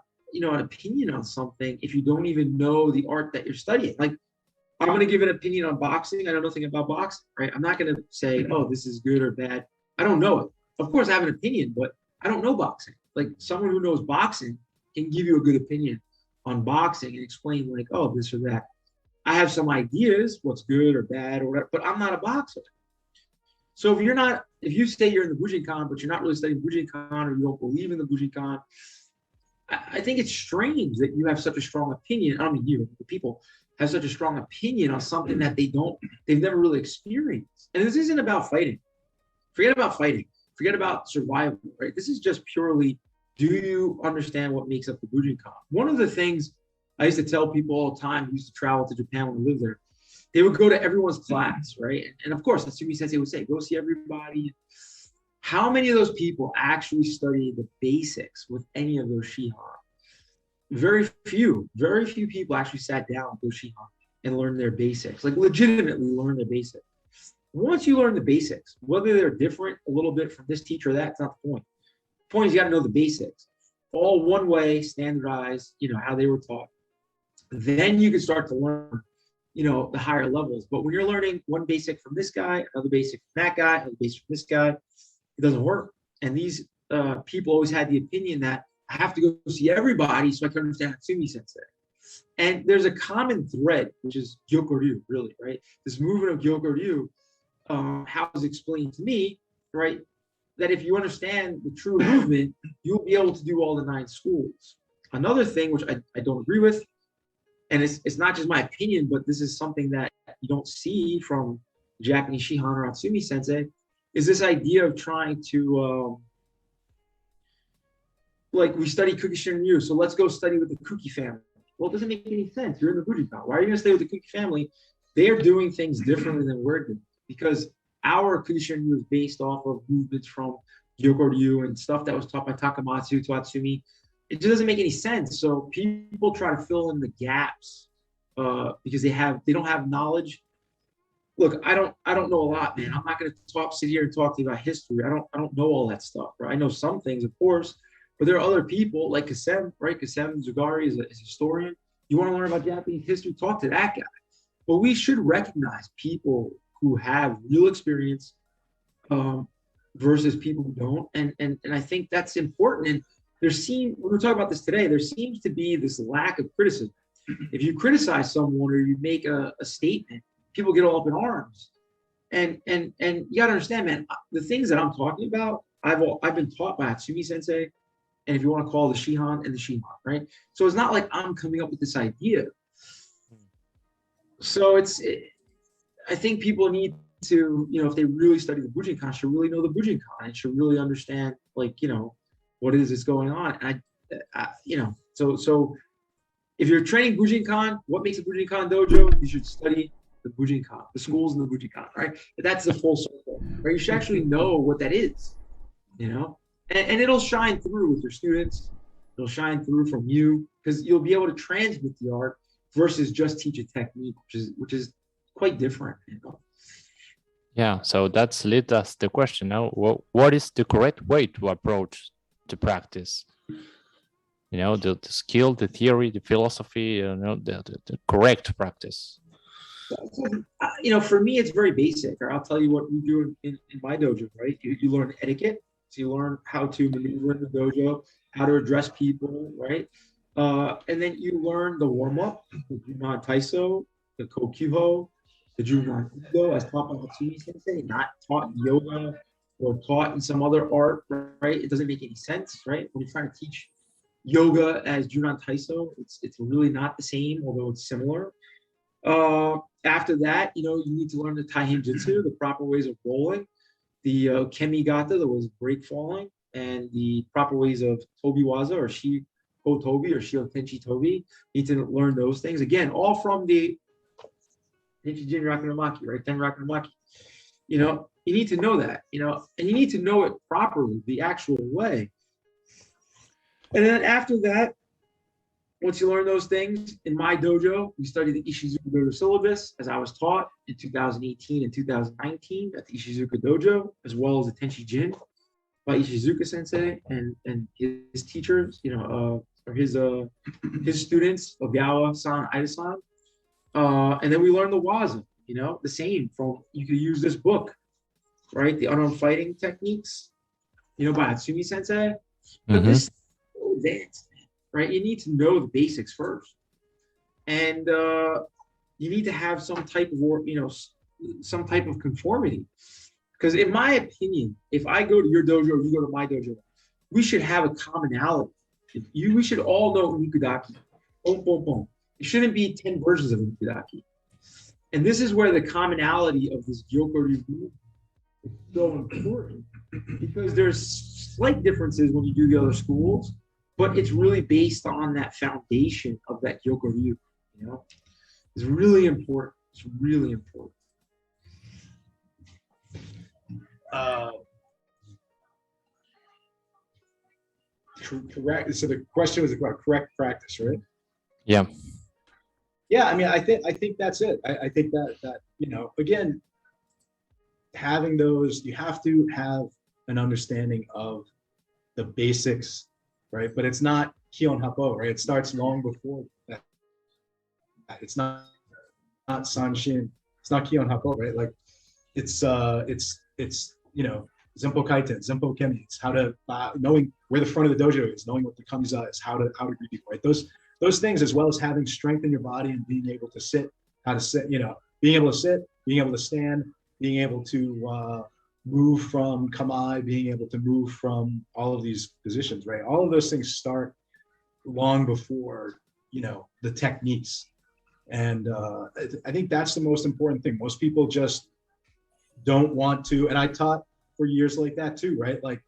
opinion on something if you don't even know the art that you're studying? Like, I'm going to give an opinion on boxing. I know nothing about boxing, right? I'm not going to say, oh, this is good or bad. I don't know it. Of course, I have an opinion, but I don't know boxing. Like someone who knows boxing can give you a good opinion unboxing and explain like, oh, this or that. I have some ideas, what's good or bad or whatever, but I'm not a boxer. So if you say you're in the Bujinkast, but you're not really studying Bujinkast or you don't believe in the Bujinkast, I think it's strange that you have such a strong opinion. I don't mean you, the people have such a strong opinion on something that they've never really experienced. And this isn't about fighting. Forget about fighting. Forget about survival, right? This is just purely, do you understand what makes up the Bujinkast? One of the things I used to tell people all the time who used to travel to Japan when I lived there, they would go to everyone's class, right? And of course, Natsumi Sensei would say, go see everybody. How many of those people actually study the basics with any of those Shihan? Very few people actually sat down with those Shihan and learned their basics, like legitimately learn their basics. Once you learn the basics, whether they're different a little bit from this teacher or that, it's not the point. The point is you got to know the basics. All one way, standardized, how they were taught. Then you can start to learn, the higher levels. But when you're learning one basic from this guy, another basic from that guy, another basic from this guy, it doesn't work. And these people always had the opinion that I have to go see everybody so I can understand Natsumi Sensei. And there's a common thread, which is Gyokoryu, really, right? This movement of Gyokoryu, how it was explained to me, right? That if you understand the true movement, you'll be able to do all the 9 schools. Another thing, which I don't agree with, and it's not just my opinion, but this is something that you don't see from Japanese Shihan or Natsumi Sensei, is this idea of trying to, we study Kukishin Ryu, so let's go study with the Kuki family. Well, it doesn't make any sense. You're in the Bujinkast. Why are you going to stay with the Kuki family? They are doing things differently than we're doing, because our Kukishin Ryu is based off of movements from Gyokoryu and stuff that was taught by Takamatsu to Atsumi. It just doesn't make any sense. So people try to fill in the gaps because they don't have knowledge. Look, I don't know a lot, man. I'm not going to sit here and talk to you about history. I don't know all that stuff, right? I know some things, of course, but there are other people like Kasem, right? Kasem Zugari is a historian. You want to learn about Japanese history? Talk to that guy. But we should recognize people who have real experience versus people who don't, and I think that's important. And when we're talking about this today, there seems to be this lack of criticism. If you criticize someone or you make a statement, people get all up in arms. And you got to understand, man, the things that I'm talking about, I've been taught by Atsumi Sensei, and if you want to call the Shihan and the Shihan, right? So it's not like I'm coming up with this idea. So I think people need to, if they really study the Bujinkast, should really know the Bujinkast and should really understand, what it is that's going on. And so if you're training Bujinkast, what makes a Bujinkast dojo? You should study the Bujinkast, the schools in the Bujinkast, right? That's the full circle, right? You should actually know what that is, and it'll shine through with your students. It'll shine through from you because you'll be able to transmit the art versus just teach a technique, which is quite different. Yeah, so that's leads us the question now. What is the correct way to approach the practice? The skill, the theory, the philosophy, the correct practice. For me, it's very basic. Or I'll tell you what we do in my dojo, right? You learn etiquette. So you learn how to maneuver in the dojo, how to address people, right? And then you learn the warm-up, the Junan Taiso, the Kokyuho, the Junan Udo, as taught by Natsumi Sensei, not taught in yoga or taught in some other art, right? It doesn't make any sense, right? When you're trying to teach yoga as Junan Taiso, it's really not the same, although it's similar. After that, you need to learn the Taihen Jitsu, the proper ways of rolling, the Kemigata, the ways of break falling, and the proper ways of Tobi Waza or Shi Ho Tobi or Shio Tenchi Tobi. You need to learn those things. Again, all from the Tenchi Jin Rakunomaki, right? Ten Rakunomaki. You need to know that, and you need to know it properly, the actual way. And then after that, once you learn those things, in my dojo, we study the Ishizuka Dojo syllabus as I was taught in 2018 and 2019 at the Ishizuka Dojo, as well as the Tenchi Jin by Ishizuka Sensei and his teachers, or his students, Ogawa-san, Aida-san. And then we learn the Waza, the same from, you could use this book, right? The Unarmed Fighting Techniques, by Atsumi Sensei. But this is so advanced, right? You need to know the basics first. And you need to have some type of, some type of conformity. Because in my opinion, if I go to your dojo, you go to my dojo, we should have a commonality. We should all know Nikudaki. Boom, boom, boom. It shouldn't be 10 versions of Nikudaki. And this is where the commonality of this Gyokuryu is so important, because there's slight differences when you do the other schools, but it's really based on that foundation of that Gyokuryu, It's really important. It's really important. Correct. So the question was about correct practice, right? Yeah. Yeah, I mean, I think that's it. I think that again, having those, you have to have an understanding of the basics, right? But it's not Kion Hapo, right? It starts long before that. It's not Sanshin. It's not Kion Hapo, right? Like it's Zempo Kaiten, Zempo Kemi. It's how to knowing where the front of the dojo is, knowing what the kamiza is, how to greet people, right? Those things, as well as having strength in your body and being able to sit, how to sit, being able to sit, being able to stand, being able to move from kamai, being able to move from all of these positions, right? All of those things start long before, the techniques. And I think that's the most important thing. Most people just don't want to, and I taught for years like that too, right? Like,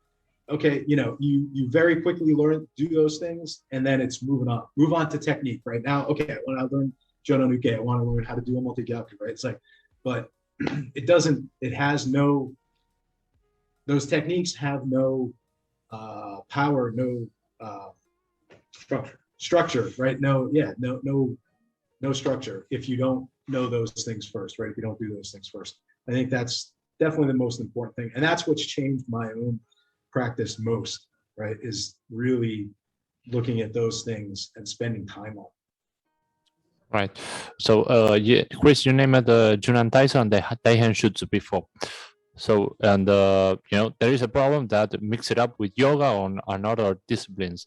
okay, you very quickly do those things, and then it's move on to technique, right? Now, okay, when I learn Jono Nuke, I want to learn how to do a multi-gyaku, right? It's like, but those techniques have no power, no structure, right? No structure if you don't know those things first, right? If you don't do those things first. I think that's definitely the most important thing. And that's what's changed my own practice most, right? Is really looking at those things and spending time on. Right. So, Chris, you named the Junan Taiso and the Daihen Shutsu before. So, and there is a problem that mix it up with yoga on other disciplines.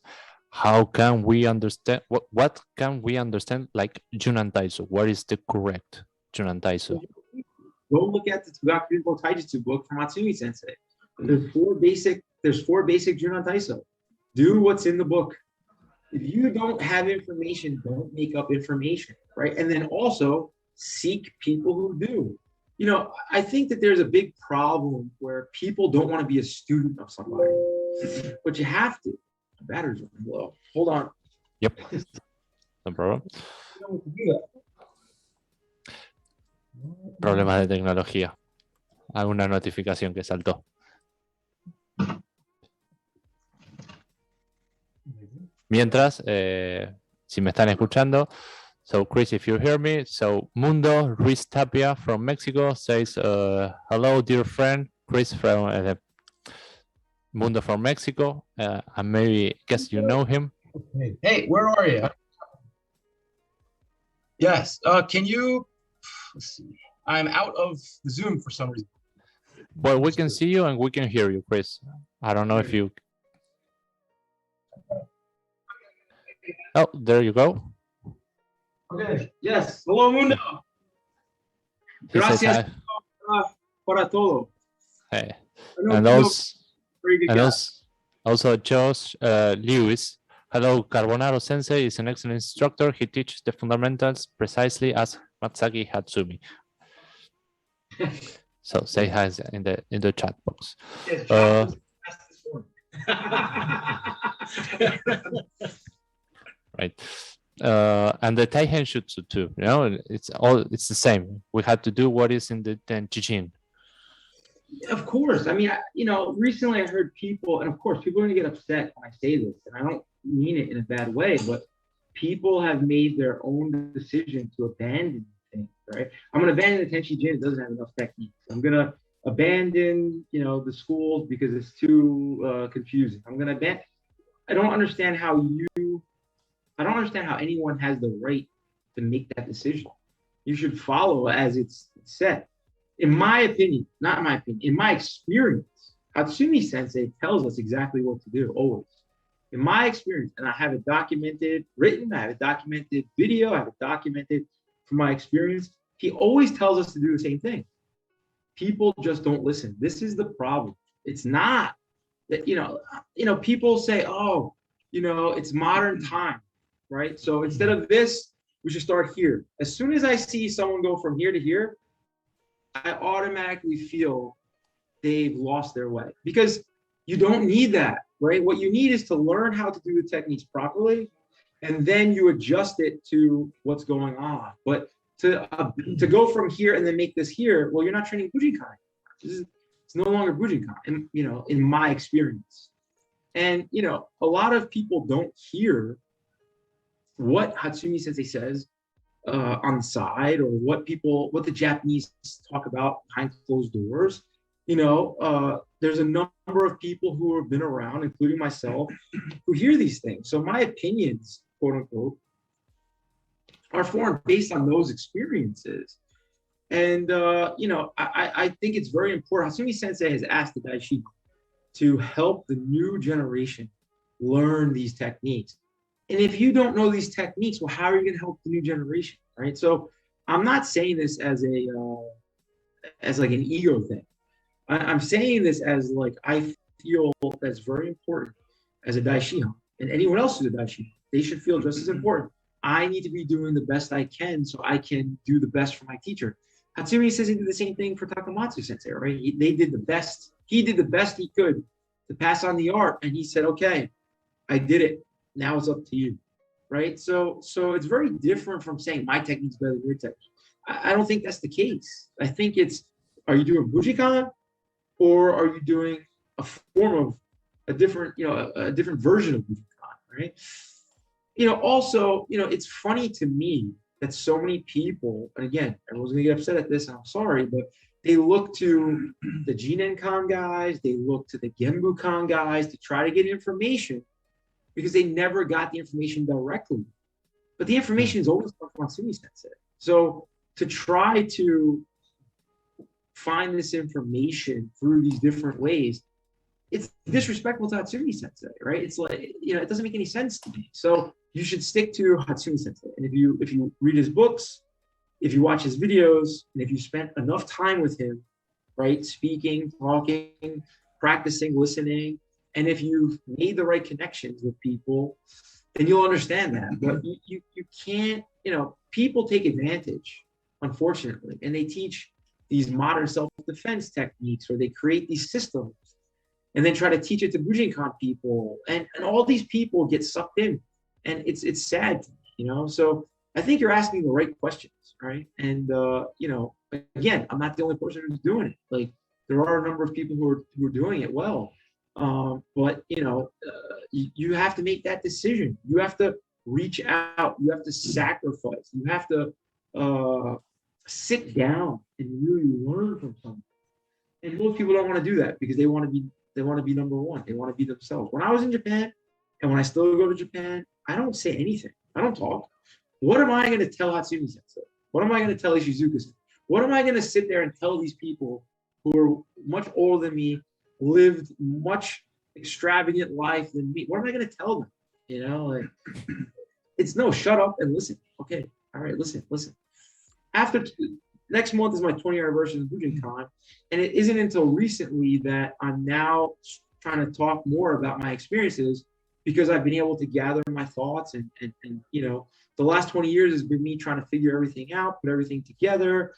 How can we understand what can we understand like Junan Taiso? What is the correct Junan Taiso? Go look at the Tsugaku Rinpo Taijutsu book from Matsumi Sensei. There's four basic Junan Taiso. Do what's in the book. If you don't have information, don't make up information, right? And then also seek people who do. I think that there's a big problem where people don't want to be a student of somebody, but you have to. The batteries are low. Hold on. Yep. No problem. Problemas de tecnología. Alguna notificación que saltó. Mientras, si me están escuchando, so Chris, if you hear me, so Mundo Ruiz Tapia from Mexico says, hello, dear friend, Chris from Mundo from Mexico. I maybe guess you know him. Hey, where are you? Yes. Can you? Let's see. I'm out of the Zoom for some reason. Well, we can see you and we can hear you, Chris. I don't know if you. Oh, there you go. Okay. Yes. Hello, Mundo. Gracias para todo. Hey. And also Josh Lewis. Hello, Carbonaro Sensei is an excellent instructor. He teaches the fundamentals precisely as Matsaki Hatsumi. So say hi in the chat box. Yes, right. And the Taihen Shutsu too. It's the same. We had to do what is in the Tenjichin. Of course. I mean, recently I heard people, and of course, people are going to get upset when I say this, and I don't mean it in a bad way, but people have made their own decision to abandon things, right? I'm going to abandon the Tenjichin. It doesn't have enough techniques. I'm going to abandon, the schools because it's too confusing. I'm going to abandon. I don't understand how anyone has the right to make that decision. You should follow as it's set. In my opinion, not my opinion, in my experience, Hatsumi Sensei tells us exactly what to do always. In my experience, and I have it documented, written, I have it documented, video, I have it documented from my experience, he always tells us to do the same thing. People just don't listen. This is the problem. It's not that, people say, oh, it's modern time, right? So instead of this, we should start here. As soon as I see someone go from here to here, I automatically feel they've lost their way, because you don't need that, right? What you need is to learn how to do the techniques properly, and then you adjust it to what's going on. But to go from here and then make this here, well, you're not training Bujinkast. It's no longer Bujinkast, in my experience. And, a lot of people don't hear what Hatsumi Sensei says on the side, or what the Japanese talk about behind closed doors. There's a number of people who have been around, including myself, who hear these things. So my opinions, quote unquote, are formed based on those experiences. And, I think it's very important. Hatsumi Sensei has asked the Dai Shihan to help the new generation learn these techniques. And if you don't know these techniques, well, how are you going to help the new generation, right? So I'm not saying this as like an ego thing. I'm saying this as like, I feel that's very important as a Dai Shihan, and anyone else who's a Dai Shihan. They should feel just as important. I need to be doing the best I can so I can do the best for my teacher. Hatsumi says he did the same thing for Takamatsu Sensei, right? They did the best. He did the best he could to pass on the art, and he said, okay, I did it. Now it's up to you, right? So it's very different from saying my technique's better than your technique. I don't think that's the case. I think it's, are you doing Bujikan, or are you doing a form of a different version of Bujikan, right? Also, it's funny to me that so many people, and again, everyone's gonna get upset at this, and I'm sorry, but they look to the Jinenkan guys, they look to the Genbukan guys to try to get information, because they never got the information directly. But the information is always come from Hatsumi Sensei. So to try to find this information through these different ways, it's disrespectful to Hatsumi Sensei, right? It's like, it doesn't make any sense to me. So you should stick to Hatsumi Sensei. And if you read his books, if you watch his videos, and if you spent enough time with him, right, speaking, talking, practicing, listening, and if you've made the right connections with people, then you'll understand that. But you can't, people take advantage, unfortunately, and they teach these modern self-defense techniques, or they create these systems and then try to teach it to Bujinkan people. And all these people get sucked in. And it's sad, So I think you're asking the right questions, right? And, again, I'm not the only person who's doing it. Like, there are a number of people who are doing it well. But you have to make that decision. You have to reach out. You have to sacrifice. You have to sit down and really learn from someone. And most people don't want to do that because they want to be number one. They want to be themselves. When I was in Japan, and when I still go to Japan, I don't say anything. I don't talk. What am I going to tell Hatsumi Sensei? What am I going to tell Ishizuka Sensei? What am I going to sit there and tell these people who are much older than me, lived much extravagant life than me? What am I going to tell them? It's no, shut up and listen. Okay, all right, listen. After next month is my 20th anniversary of Bujinkan, and it isn't until recently that I'm now trying to talk more about my experiences, because I've been able to gather my thoughts, and the last 20 years has been me trying to figure everything out, put everything together,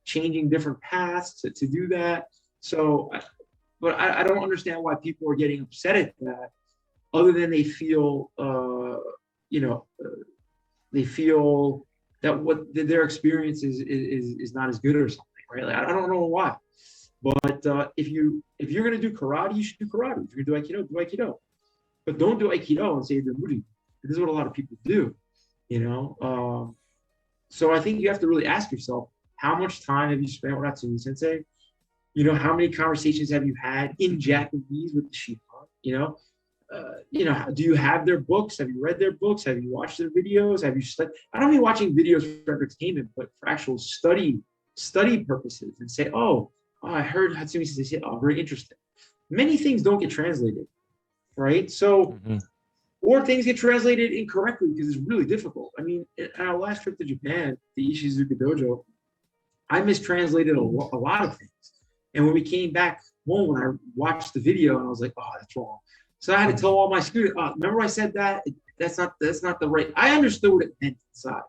changing different paths to do that. So, but I don't understand why people are getting upset at that, other than they feel, they feel that their experience is not as good or something, right? Like, I don't know why, but if you're gonna do karate, you should do karate. If you're gonna do Aikido. But don't do Aikido and say you're doing Buddhism. This is what a lot of people do, So I think you have to really ask yourself, how much time have you spent with Hatsumi Sensei? How many conversations have you had in Japanese with the Shihan? Do you have their books? Have you read their books? Have you watched their videos? Have you studied? I don't mean watching videos for entertainment, but for actual study purposes, and say, I heard Hatsumi Sensei say, very interesting. Many things don't get translated right? So, Mm-hmm. or things get translated incorrectly because it's really difficult. I mean, at our last trip to Japan, the Ishizuka Dojo, I mistranslated a lot of things. And when we came back home, when I watched the video, and I was like, oh, that's wrong. So I had to tell all my students, remember I said that? That's not the right. I understood what it meant inside,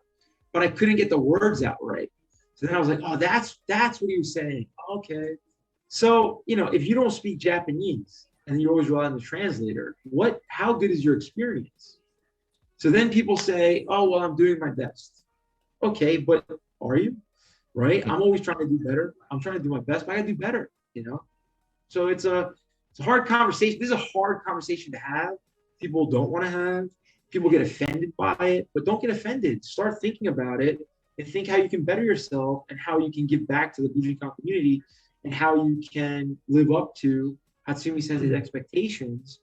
but I couldn't get the words out right. So then I was like, oh, that's what he was saying. Okay. So, if you don't speak Japanese and you always rely on the translator, how good is your experience? So then people say, oh, well, I'm doing my best. Okay, but are you? Right? I'm always trying to do better. I'm trying to do my best, but I gotta do better, So it's a hard conversation. This is a hard conversation to have. People don't want to have. People get offended by it, but don't get offended. Start thinking about it and think how you can better yourself and how you can give back to the Bujinkast community and how you can live up to Hatsumi Sensei's expectations,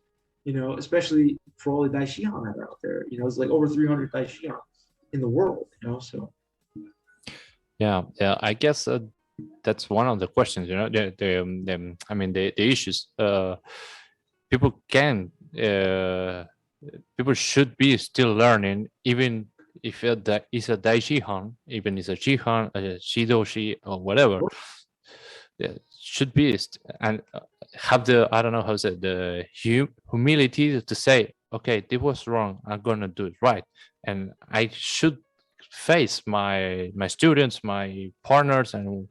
especially for all the Dai Shihan that are out there. It's like over 300 Dai Shihan in the world, so. Yeah, I guess that's one of the questions. The issues. People should be still learning, even if it's a Dai Shihan, even if it's a Shihan, a Shidoshi, or whatever. Should be and have the, I don't know how to say, the humility to say, okay, this was wrong. I'm gonna do it right, and I should face my students, my partners, and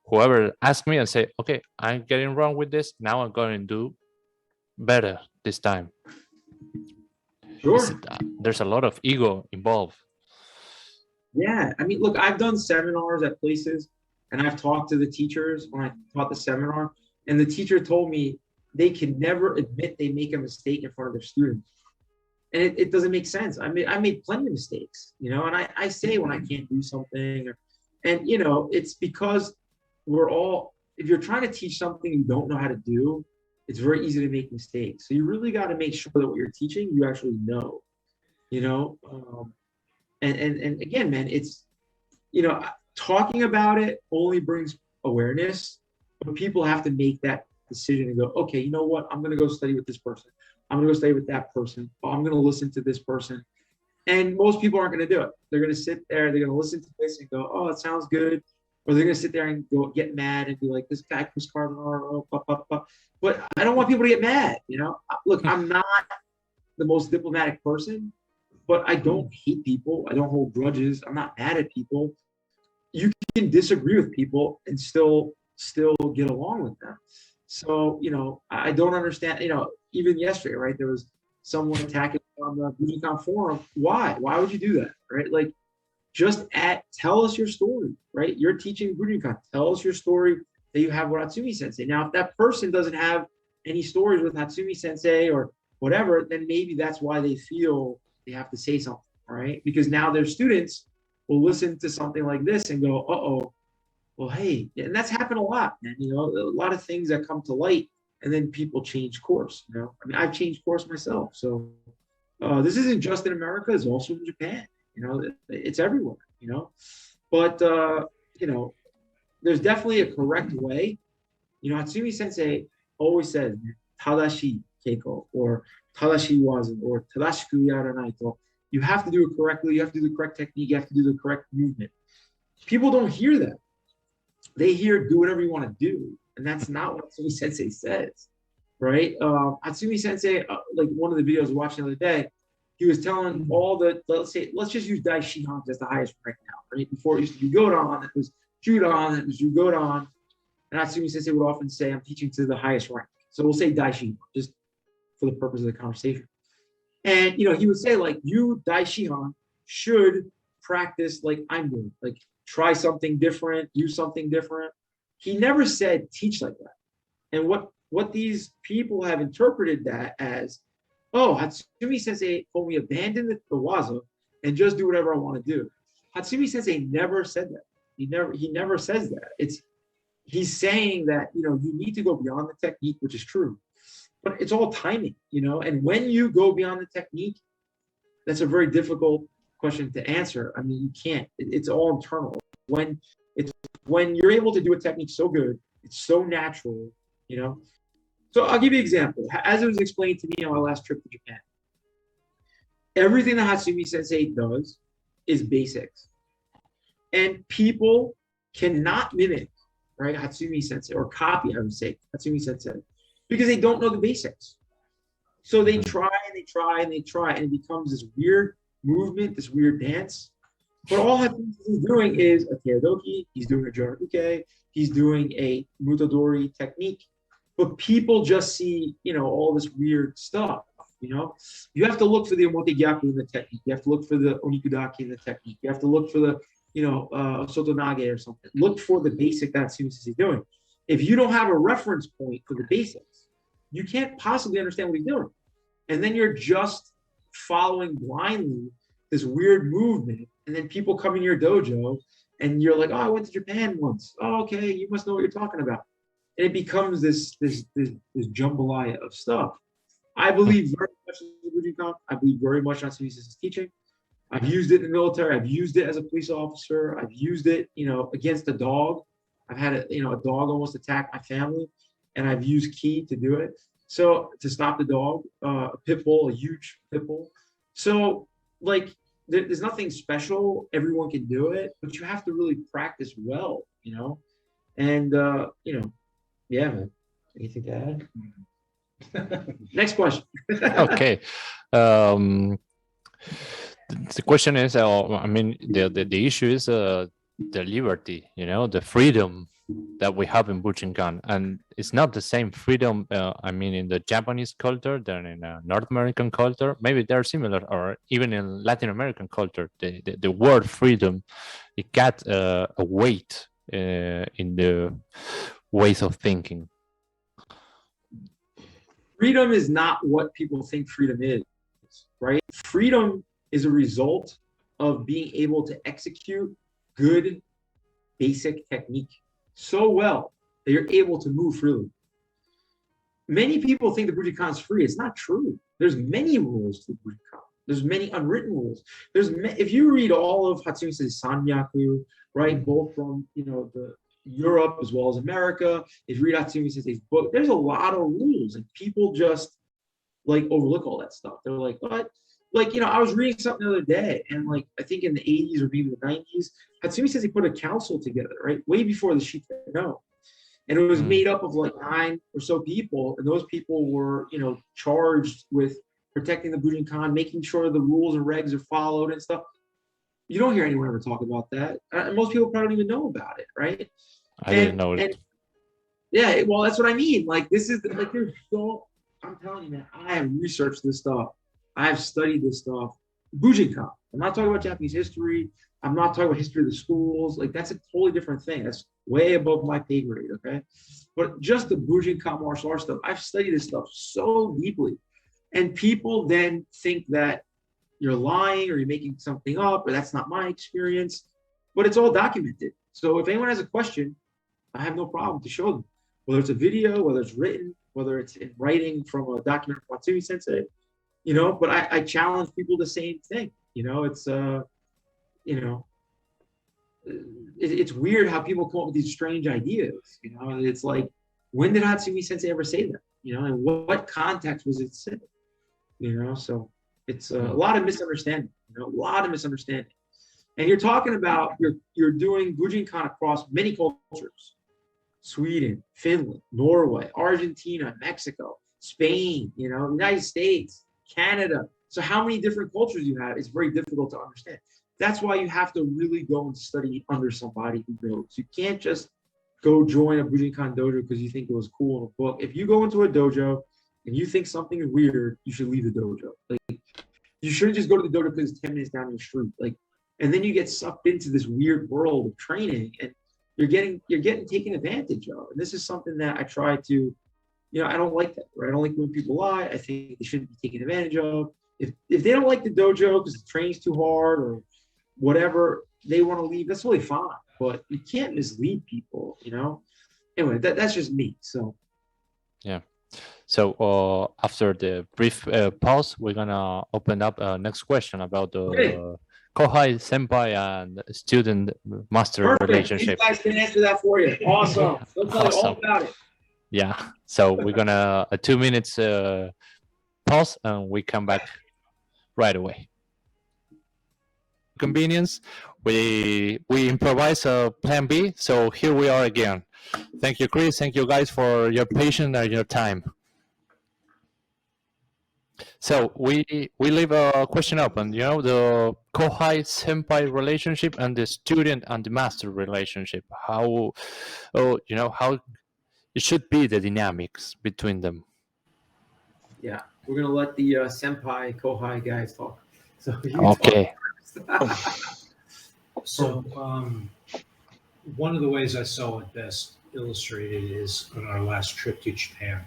whoever asks me and say, okay, I'm getting wrong with this. Now I'm going to do better this time. Sure. There's a lot of ego involved. Yeah, I mean, look, I've done seminars at places, and I've talked to the teachers when I taught the seminar, and the teacher told me they can never admit they make a mistake in front of their students. And it doesn't make sense. I made plenty of mistakes, and I say when I can't do something, it's because if you're trying to teach something you don't know how to do, it's very easy to make mistakes. So you really got to make sure that what you're teaching, you actually know, and again, man, it's, talking about it only brings awareness, but people have to make that decision and go, okay, you know what? I'm going to go study with this person. I'm going to go stay with that person. Oh, I'm going to listen to this person. And most people aren't going to do it. They're going to sit there, they're going to listen to this and go, oh, it sounds good. Or they're going to sit there and go get mad and be like, this guy, Chris Carbonaro, But I don't want people to get mad, Look, I'm not the most diplomatic person, but I don't hate people. I don't hold grudges. I'm not mad at people. You can disagree with people and still get along with them. So, I don't understand, even yesterday, right? There was someone attacking on the Bujinkast forum. Why? Why would you do that, right? Like, just tell us your story, right? You're teaching Bujinkast. Tell us your story that you have with Hatsumi Sensei. Now, if that person doesn't have any stories with Hatsumi Sensei or whatever, then maybe that's why they feel they have to say something, right? Because now their students will listen to something like this and go, uh-oh, well, hey, and that's happened a lot, man. A lot of things that come to light, and then people change course. I mean, I've changed course myself. So this isn't just in America; it's also in Japan. It's everywhere. But there's definitely a correct way. Hatsumi Sensei always says "tadashi keiko" or "tadashi waza" or "tadashiku yaranai to." You have to do it correctly. You have to do the correct technique. You have to do the correct movement. People don't hear that. They hear do whatever you want to do. And that's not what Hatsumi Sensei says, right? Hatsumi Sensei, like one of the videos I was watching the other day, he was telling let's just use Dai Shihan as the highest rank now, right? Before it used to be Godan, it was Judan, it was Jugodan. And Hatsumi Sensei would often say, I'm teaching to the highest rank. So we'll say Dai Shihan, just for the purpose of the conversation. And, he would say, like, you, Dai Shihan, should practice like I'm doing, like, try something different, do something different. He never said teach like that. And what these people have interpreted that as, oh, Hatsumi Sensei told me abandon the waza and just do whatever I want to do. Hatsumi Sensei never said that. He never says that. He's saying that, you need to go beyond the technique, which is true. But it's all timing, and when you go beyond the technique, that's a very difficult question to answer. I mean, you can't. It's all internal. When you're able to do a technique so good, it's so natural, So I'll give you an example. As it was explained to me on my last trip to Japan, everything that Hatsumi Sensei does is basics. And people cannot mimic, right, Hatsumi Sensei, or copy, I would say, Hatsumi Sensei, because they don't know the basics. So they try and they try and they try, and it becomes this weird movement, this weird dance. But all Hatsumi is doing is a teodoki, he's doing a jorakuke, he's doing a mutadori technique. But people just see, all this weird stuff, You have to look for the omotegyaku in the technique. You have to look for the onikudaki in the technique. You have to look for the, sotonage or something. Look for the basic that Hatsumi Sensei is doing. If you don't have a reference point for the basics, you can't possibly understand what he's doing. And then you're just following blindly this weird movement. And then people come in your dojo and you're like, oh, I went to Japan once. Oh, okay, you must know what you're talking about. And it becomes this jambalaya of stuff. I believe very much in the Bujinkan. I believe very much in Hatsumi Sensei's teaching. I've used it in the military. I've used it as a police officer. I've used it, against a dog. I've had a dog almost attack my family, and I've used ki to do it. So to stop the dog, a pit bull, a huge pit bull. So there's nothing special. Everyone can do it, but you have to really practice well, And yeah, man. Anything to add? Next question. Okay. The question is, the issue is the liberty, the freedom that we have in Bujinkan. And it's not the same freedom, in the Japanese culture than in North American culture. Maybe they're similar, or even in Latin American culture. The word freedom, it got a weight in the ways of thinking. Freedom is not what people think freedom is, right? Freedom is a result of being able to execute good basic technique so well that you're able to move freely. Many people think the Bujinkan is free. It's not true. There's many rules to the Bujinkan. There's many unwritten rules. If you read all of Hatsumi Sensei's Sanyaku, right, both from the Europe as well as America, if you read Hatsumi Sensei's book, there's a lot of rules, and people just overlook all that stuff. They're like, what? I was reading something the other day, and I think in the 80s or maybe the 90s, Hatsumi Sensei put a council together, right, way before the Shite no. And it was made up of 9 or so people, and those people were, charged with protecting the Bujinkan, making sure the rules and regs are followed and stuff. You don't hear anyone ever talk about that. Most people probably don't even know about it, right? I didn't know it. Yeah, well, that's what I mean. This is there's so. I'm telling you, man, I have researched this stuff. I have studied this stuff. Bujinkan. I'm not talking about Japanese history. I'm not talking about history of the schools. That's a totally different thing. That's way above my pay grade, okay? But just the Bujinkan martial arts stuff, I've studied this stuff so deeply. And people then think that you're lying or you're making something up, or that's not my experience. But it's all documented. So if anyone has a question, I have no problem to show them. Whether it's a video, whether it's written, whether it's in writing from a document from Hatsumi Sensei, but I challenge people the same thing. It's weird how people come up with these strange ideas. It's like, when did Hatsumi Sensei ever say that? And what context was it said? So it's a lot of misunderstanding. A lot of misunderstanding. And you're talking about you're doing Bujinkan across many cultures: Sweden, Finland, Norway, Argentina, Mexico, Spain. United States, Canada. So how many different cultures you have is very difficult to understand. That's why you have to really go and study under somebody who knows. You can't just go join a Bujinkan dojo because you think it was cool in a book. If you go into a dojo and you think something is weird, you should leave the dojo. You shouldn't just go to the dojo because it's 10 minutes down the street. And then you get sucked into this weird world of training, and you're getting taken advantage of. And this is something that I try to, I don't like that. Right? I don't like when people lie. I think they shouldn't be taken advantage of. If they don't like the dojo because the training's too hard or whatever, they want to leave, that's totally fine. But you can't mislead people, Anyway, that's just me. So yeah. So after the brief pause, we're gonna open up next question about the Kohai, Senpai, and student master relationship. These guys can answer that for you. Awesome. Let's tell you all about it. Yeah. So we're gonna a 2 minutes pause, and we come back right away. Convenience, we improvise a plan B. So here we are again. Thank you, Chris. Thank you, guys, for your patience and your time. So we leave a question open. You know, the kohai senpai relationship and the student and the master relationship. How, how it should be the dynamics between them. Yeah, we're gonna let the senpai kohai guys talk. So okay. So one of the ways I saw it best illustrated is on our last trip to Japan,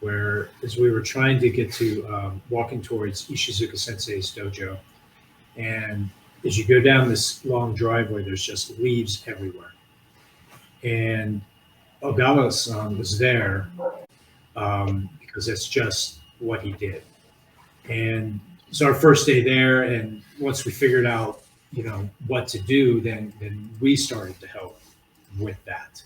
where as we were trying to get to walking towards Ishizuka Sensei's dojo, and as you go down this long driveway, there's just leaves everywhere. And Ogawa-san was there because that's just what he did. And it's our first day there, and once we figured out, what to do, then we started to help with that.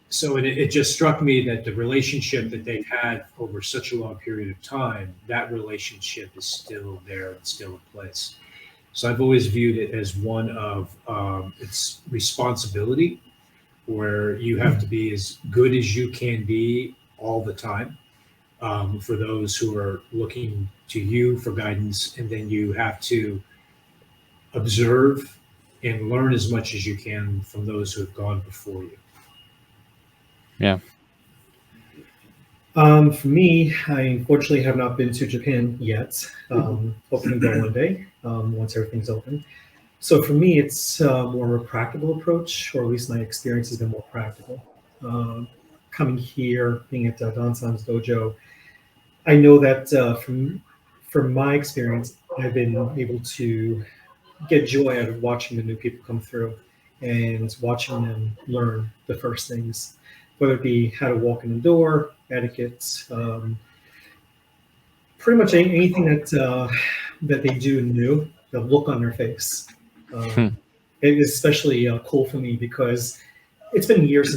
So it just struck me that the relationship that they've had over such a long period of time, that relationship is still there and still in place. So I've always viewed it as one of its responsibility, where you have to be as good as you can be all the time for those who are looking to you for guidance, and then you have to observe and learn as much as you can from those who have gone before you. Yeah. For me, I unfortunately have not been to Japan yet. Hoping to go one day once everything's open. So for me, it's more of a practical approach, or at least my experience has been more practical. Coming here, being at Dan-san's dojo, I know that from my experience, I've been able to get joy out of watching the new people come through and watching them learn the first things, whether it be how to walk in the door, etiquette, pretty much anything that they do new, the look on their face. It is especially cool for me because it's been years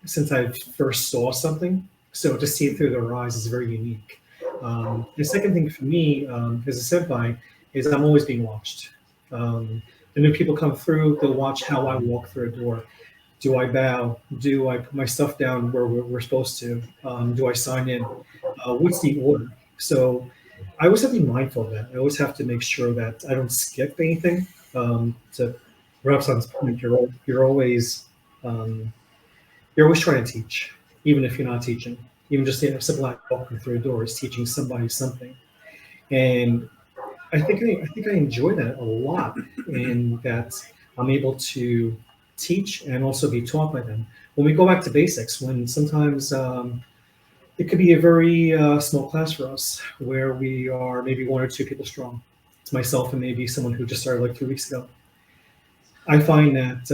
since I first saw something, so to see it through their eyes is very unique. The second thing for me as a senpai is I'm always being watched. The new people come through, they'll watch how I walk through a door. Do I bow? Do I put my stuff down where we're supposed to? Do I sign in? What's the order? So I always have to be mindful of that. I always have to make sure that I don't skip anything. To Robson's point, you're always trying to teach, even if you're not teaching. Even just simple act walking through a door is teaching somebody something. And I think I enjoy that a lot, in that I'm able to teach and also be taught by them. When we go back to basics, when sometimes it could be a very small class for us, where we are maybe one or two people strong. It's myself and maybe someone who just started like 3 weeks ago. I find that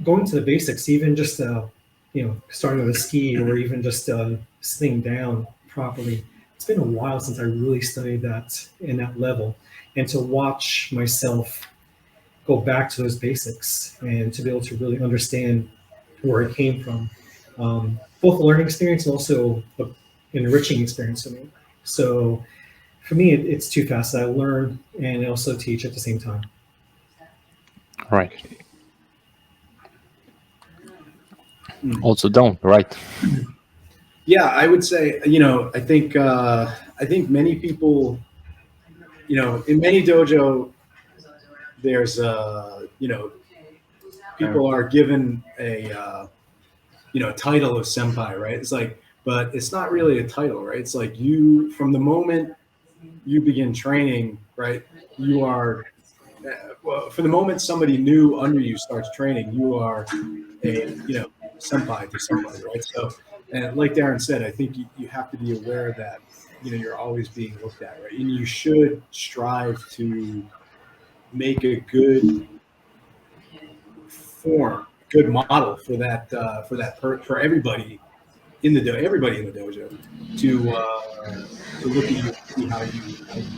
going to the basics, even just starting with a ski, or even just sitting down properly, it's been a while since I really studied that in that level, and to watch myself go back to those basics and to be able to really understand where it came from, both a learning experience and also an enriching experience for me. So for me, it's two facets. I learn and also teach at the same time. Right. Also don't, right? Yeah, I would say, I think many people, in many dojo, there's, people are given a, title of senpai, right? It's like, but it's not really a title, right? It's like from the moment you begin training, right? You are, for the moment somebody new under you starts training, you are a, senpai to somebody, right? So, and like Darren said, I think you have to be aware that, you're always being looked at, right? And you should strive to make a good form, good model for that, for everybody in the dojo to look at you and see how you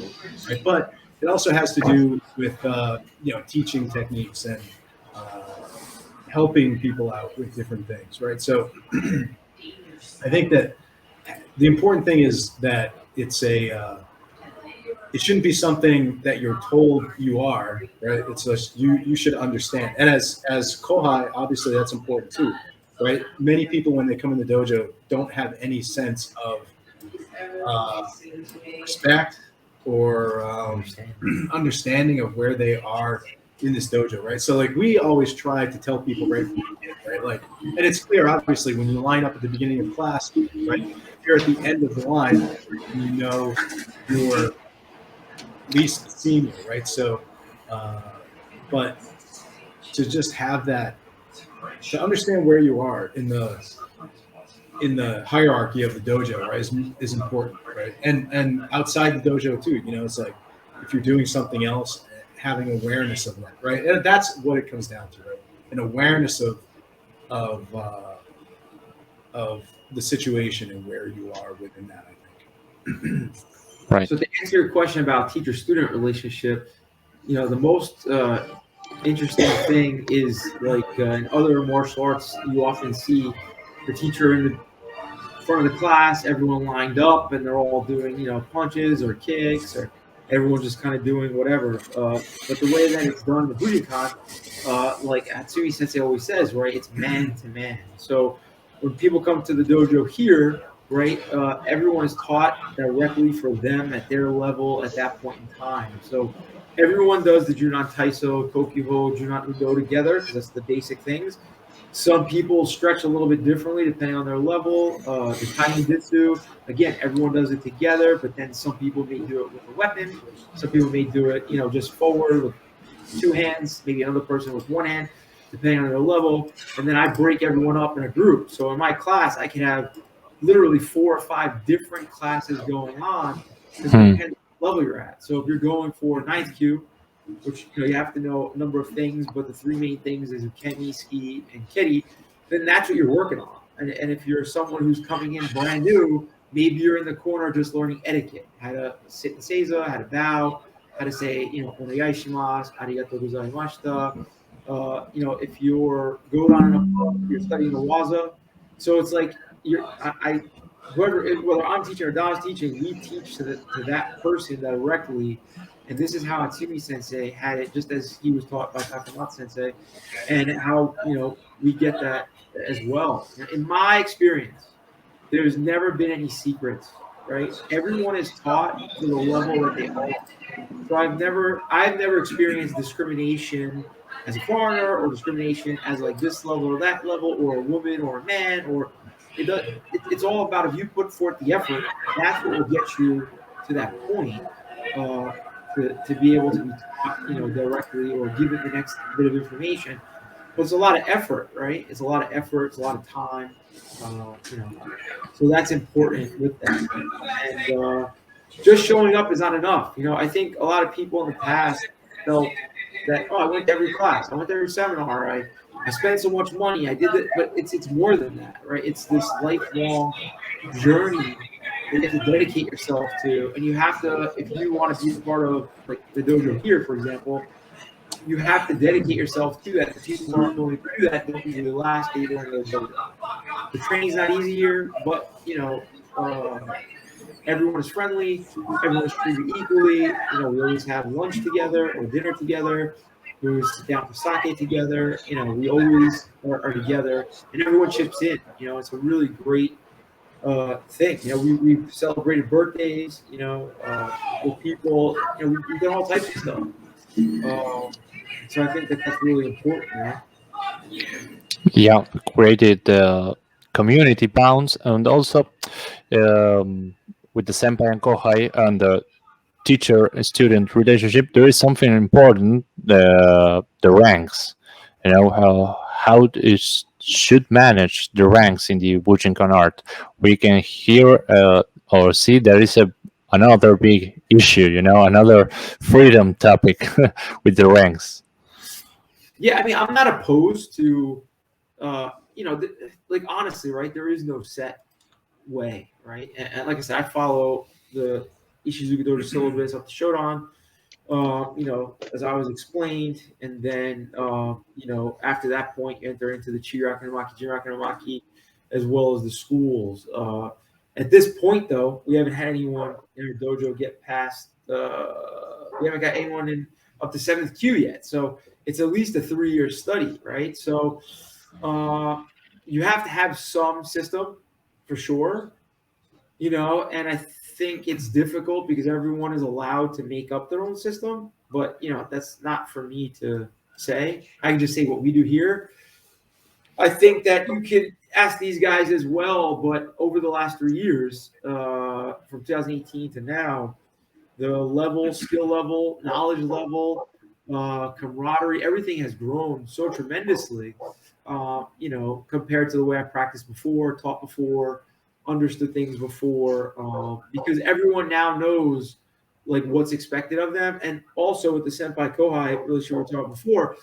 work, right? But it also has to do with, teaching techniques and helping people out with different things, right? So I think that the important thing is that it's it shouldn't be something that you're told you are, right? It's just you should understand. And as kohai, obviously that's important too, right? Many people when they come in the dojo don't have any sense of respect or understanding of where they are in this dojo, right? So like we always try to tell people right from the beginning, right? Like, and it's clear obviously when you line up at the beginning of class, right? If you're at the end of the line, you know you're least senior, right? So, but to just have that, to understand where you are in the hierarchy of the dojo, right, is important, right? And outside the dojo too, you know, it's like if you're doing something else, having awareness of that, right? And that's what it comes down to, right? An awareness of the situation and where you are within that, I think. Right. So to answer your question about teacher-student relationship, you know, the most interesting thing is like in other martial arts, you often see the teacher in the front of the class, everyone lined up, and they're all doing, you know, punches or kicks, or everyone's just kind of doing whatever. But the way that it's done in the Bujinkast, like Hatsumi Sensei always says, right, it's man to man. So when people come to the dojo here, right, everyone is taught directly for them at their level at that point in time. So everyone does the Junan Taiso, Kokyuho, Junan Udo together because that's the basic things. Some people stretch a little bit differently depending on their level. The Taiyin Jitsu, again, everyone does it together, but then some people may do it with a weapon. Some people may do it, you know, just forward with two hands, maybe another person with one hand, depending on their level. And then I break everyone up in a group. So in my class, I can have literally 4 or 5 different classes going on because it depends on what level you're at. So if you're going for 9th Q, which, you know, you have to know a number of things, but the 3 main things is Kemi, Ski, and Kiri, then that's what you're working on. And if you're someone who's coming in brand new, maybe you're in the corner just learning etiquette, how to sit in seiza, how to bow, how to say, you know, onegai shimasu, arigatou gozaimashita. You know, if you're going on and up, you're studying the waza. So it's like whether I'm teaching or Don's teaching, we teach to that person directly. And this is how Hatsumi Sensei had it, just as he was taught by Takamata Sensei, and how, you know, we get that as well. In my experience, there's never been any secrets, right? Everyone is taught to the level that they are. So I've never experienced discrimination as a foreigner or discrimination as like this level or that level or a woman or a man or it's all about if you put forth the effort, that's what will get you to that point. To be able to be taught, you know, directly or given the next bit of information. But it's a lot of effort, right? It's a lot of effort. It's a lot of time. You know, so that's important with that. And just showing up is not enough. You know, I think a lot of people in the past felt that, oh, I went to every class, I went to every seminar, I spent so much money, I did it, but it's more than that, right? It's this lifelong journey that you have to dedicate yourself to, and you have to, if you want to be part of like the dojo here, for example, you have to dedicate yourself to that. The people who aren't willing to do that don't usually last either in the dojo. The training's not easy here, but you know, everyone is friendly, everyone is treated equally. You know, we always have lunch together or dinner together. We always sit down for sake together. You know, we always are together, and everyone chips in. You know, it's a really great thing. You know, we've celebrated birthdays, you know, with people. You know, we've done all types of stuff. So I think that's really important. You know? Yeah, created community bonds, and also with the senpai and kohai and the teacher-student relationship, there is something important: the ranks. You know how it should manage the ranks in the Bujinkan art. We can hear or see there is another big issue. You know, another freedom topic with the ranks. Yeah, I mean, I'm not opposed to, you know, like honestly, right? There is no set way, right? And like I said, I follow the Ishizuka Dojo syllabus up to Shodan. you know, as I was explained, and then you know, after that point, you enter into the Chiraku no Maki, Jinraku no Maki, as well as the schools. At this point, though, we haven't had anyone in our dojo get past. We haven't got anyone in up to 7th Q yet, so it's at least a 3-year study, right? So you have to have some system for sure, you know, and I think it's difficult because everyone is allowed to make up their own system, but you know, that's not for me to say. I can just say what we do here. I think that you could ask these guys as well, but over the last 3 years, from 2018 to now, the level, skill level, knowledge level, camaraderie, everything has grown so tremendously, you know, compared to the way I practiced before, taught before, understood things before, because everyone now knows like what's expected of them. And also with the senpai kohai relationship we were talking before,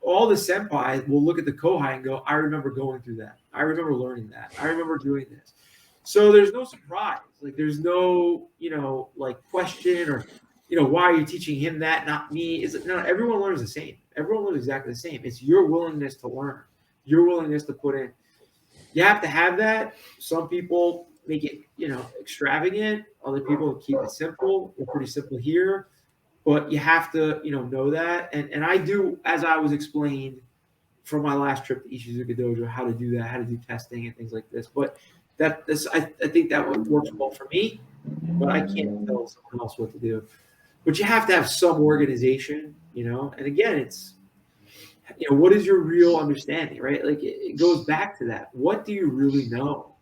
all the senpai will look at the kohai and go, I remember going through that. I remember learning that. I remember doing this. So there's no surprise. Like there's no, you know, like question or, you know, why are you teaching him that, not me? Is it no, everyone learns the same. Everyone learns exactly the same. It's your willingness to learn, your willingness to put in. You have to have that. Some people make it, you know, extravagant. Other people keep it simple. We're pretty simple here. But you have to, you know that. And I do, as I was explained from my last trip to Ishizuka Dojo, how to do that, how to do testing and things like this. But I think that works well for me, but I can't tell someone else what to do. But you have to have some organization, you know. And again, it's, you know, what is your real understanding, right? Like it goes back to that. What do you really know?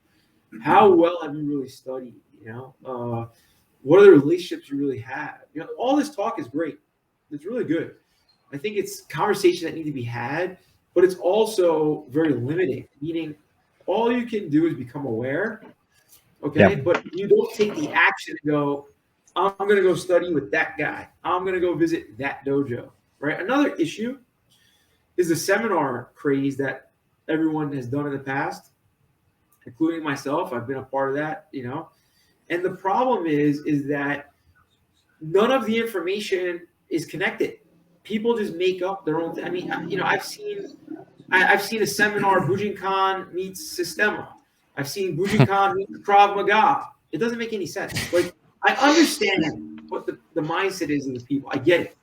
How well have you really studied? You know, what are the relationships you really have? You know, all this talk is great. It's really good. I think it's conversations that need to be had, but it's also very limiting, meaning all you can do is become aware, okay? Yeah. But you don't take the action and go, I'm going to go study with that guy. I'm going to go visit that dojo, right? Another issue is the seminar craze that everyone has done in the past, including myself. I've been a part of that, you know. And the problem is that none of the information is connected. People just make up their own. I mean, you know, I've seen a seminar, Bujinkast meets Sistema. I've seen Bujinkast meets Krav Maga. It doesn't make any sense. Like, I understand what the mindset is of the people. I get it.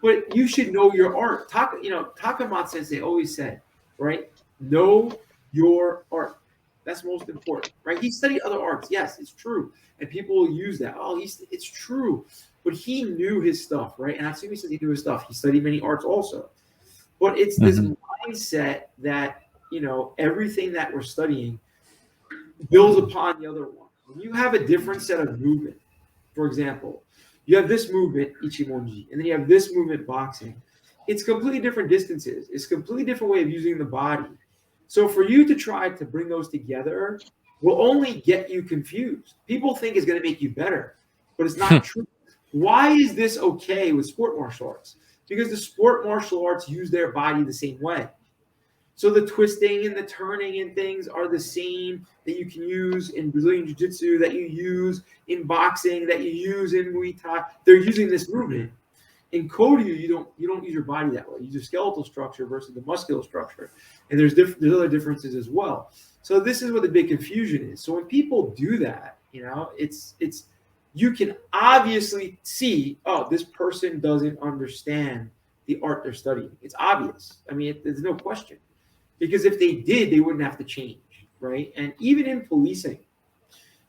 But you should know your art. Takamatsu Sensei always said, right? Know your art. That's most important, right? He studied other arts. Yes, it's true. And people will use that. Oh, it's true. But he knew his stuff, right? And Hatsumi says he knew his stuff. He studied many arts also. But it's this mindset that, you know, everything that we're studying builds upon the other one. When you have a different set of movement, for example, you have this movement, Ichimonji, and then you have this movement, boxing. It's completely different distances. It's a completely different way of using the body. So for you to try to bring those together will only get you confused. People think it's going to make you better, but it's not true. Why is this okay with sport martial arts? Because the sport martial arts use their body the same way. So the twisting and the turning and things are the same that you can use in Brazilian Jiu-Jitsu, that you use in boxing, that you use in Muay Thai. They're using this movement. In Kodyu, you don't use your body that way. You use your skeletal structure versus the muscular structure. And there's other differences as well. So this is what the big confusion is. So when people do that, you know, it's you can obviously see, oh, this person doesn't understand the art they're studying. It's obvious. I mean, there's no question. Because if they did, they wouldn't have to change, right? And even in policing,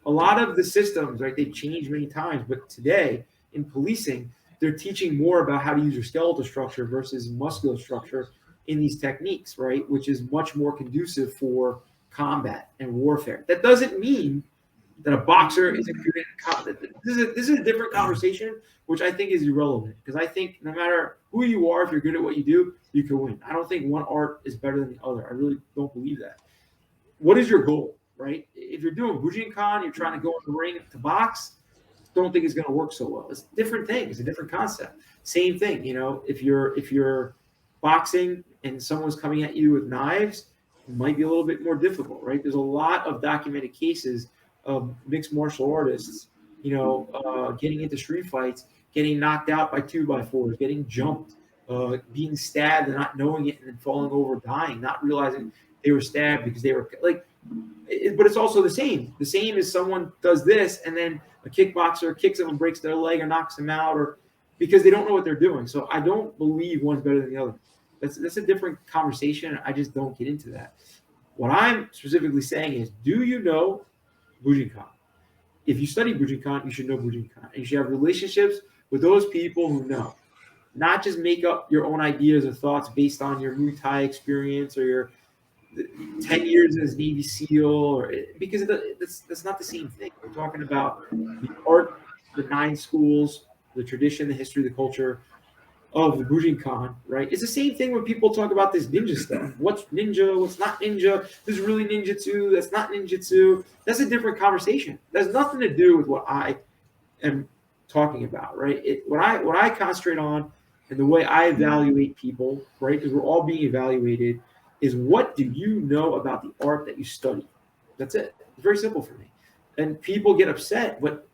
a lot of the systems, right, they've changed many times. But today, in policing, they're teaching more about how to use your skeletal structure versus muscular structure in these techniques, right? Which is much more conducive for combat and warfare. That doesn't mean that a boxer isn't good at combat. This is a different conversation, which I think is irrelevant. Because I think no matter who you are, if you're good at what you do, you can win. I don't think one art is better than the other. I really don't believe that. What is your goal, right? If you're doing Bujinkast, you're trying to go in the ring to box, don't think it's going to work so well. It's a different thing. It's a different concept. Same thing, you know, if you're boxing and someone's coming at you with knives, it might be a little bit more difficult, right? There's a lot of documented cases of mixed martial artists, you know, getting into street fights getting knocked out by 2x4s, getting jumped, being stabbed and not knowing it, and then falling over, dying, not realizing they were stabbed because they were like. But it's also the same. The same as someone does this, and then a kickboxer kicks them and breaks their leg or knocks them out, or because they don't know what they're doing. So I don't believe one's better than the other. That's a different conversation. I just don't get into that. What I'm specifically saying is, do you know Bujinkast? If you study Bujinkast, you should know Bujinkast. And you should have relationships with those people who know. Not just make up your own ideas or thoughts based on your Muay Thai experience or your 10 years as Navy SEAL, or because that's not the same thing. We're talking about the art, the 9 schools, the tradition, the history, the culture of the Bujinkast, right? It's the same thing when people talk about this ninja stuff. What's ninja? What's not ninja? This is really ninjutsu. That's not ninjutsu. That's a different conversation. That's nothing to do with what I am talking about, right? What I concentrate on and the way I evaluate people, right? Because we're all being evaluated, is what do you know about the art that you study? That's it. It's very simple for me. And people get upset, but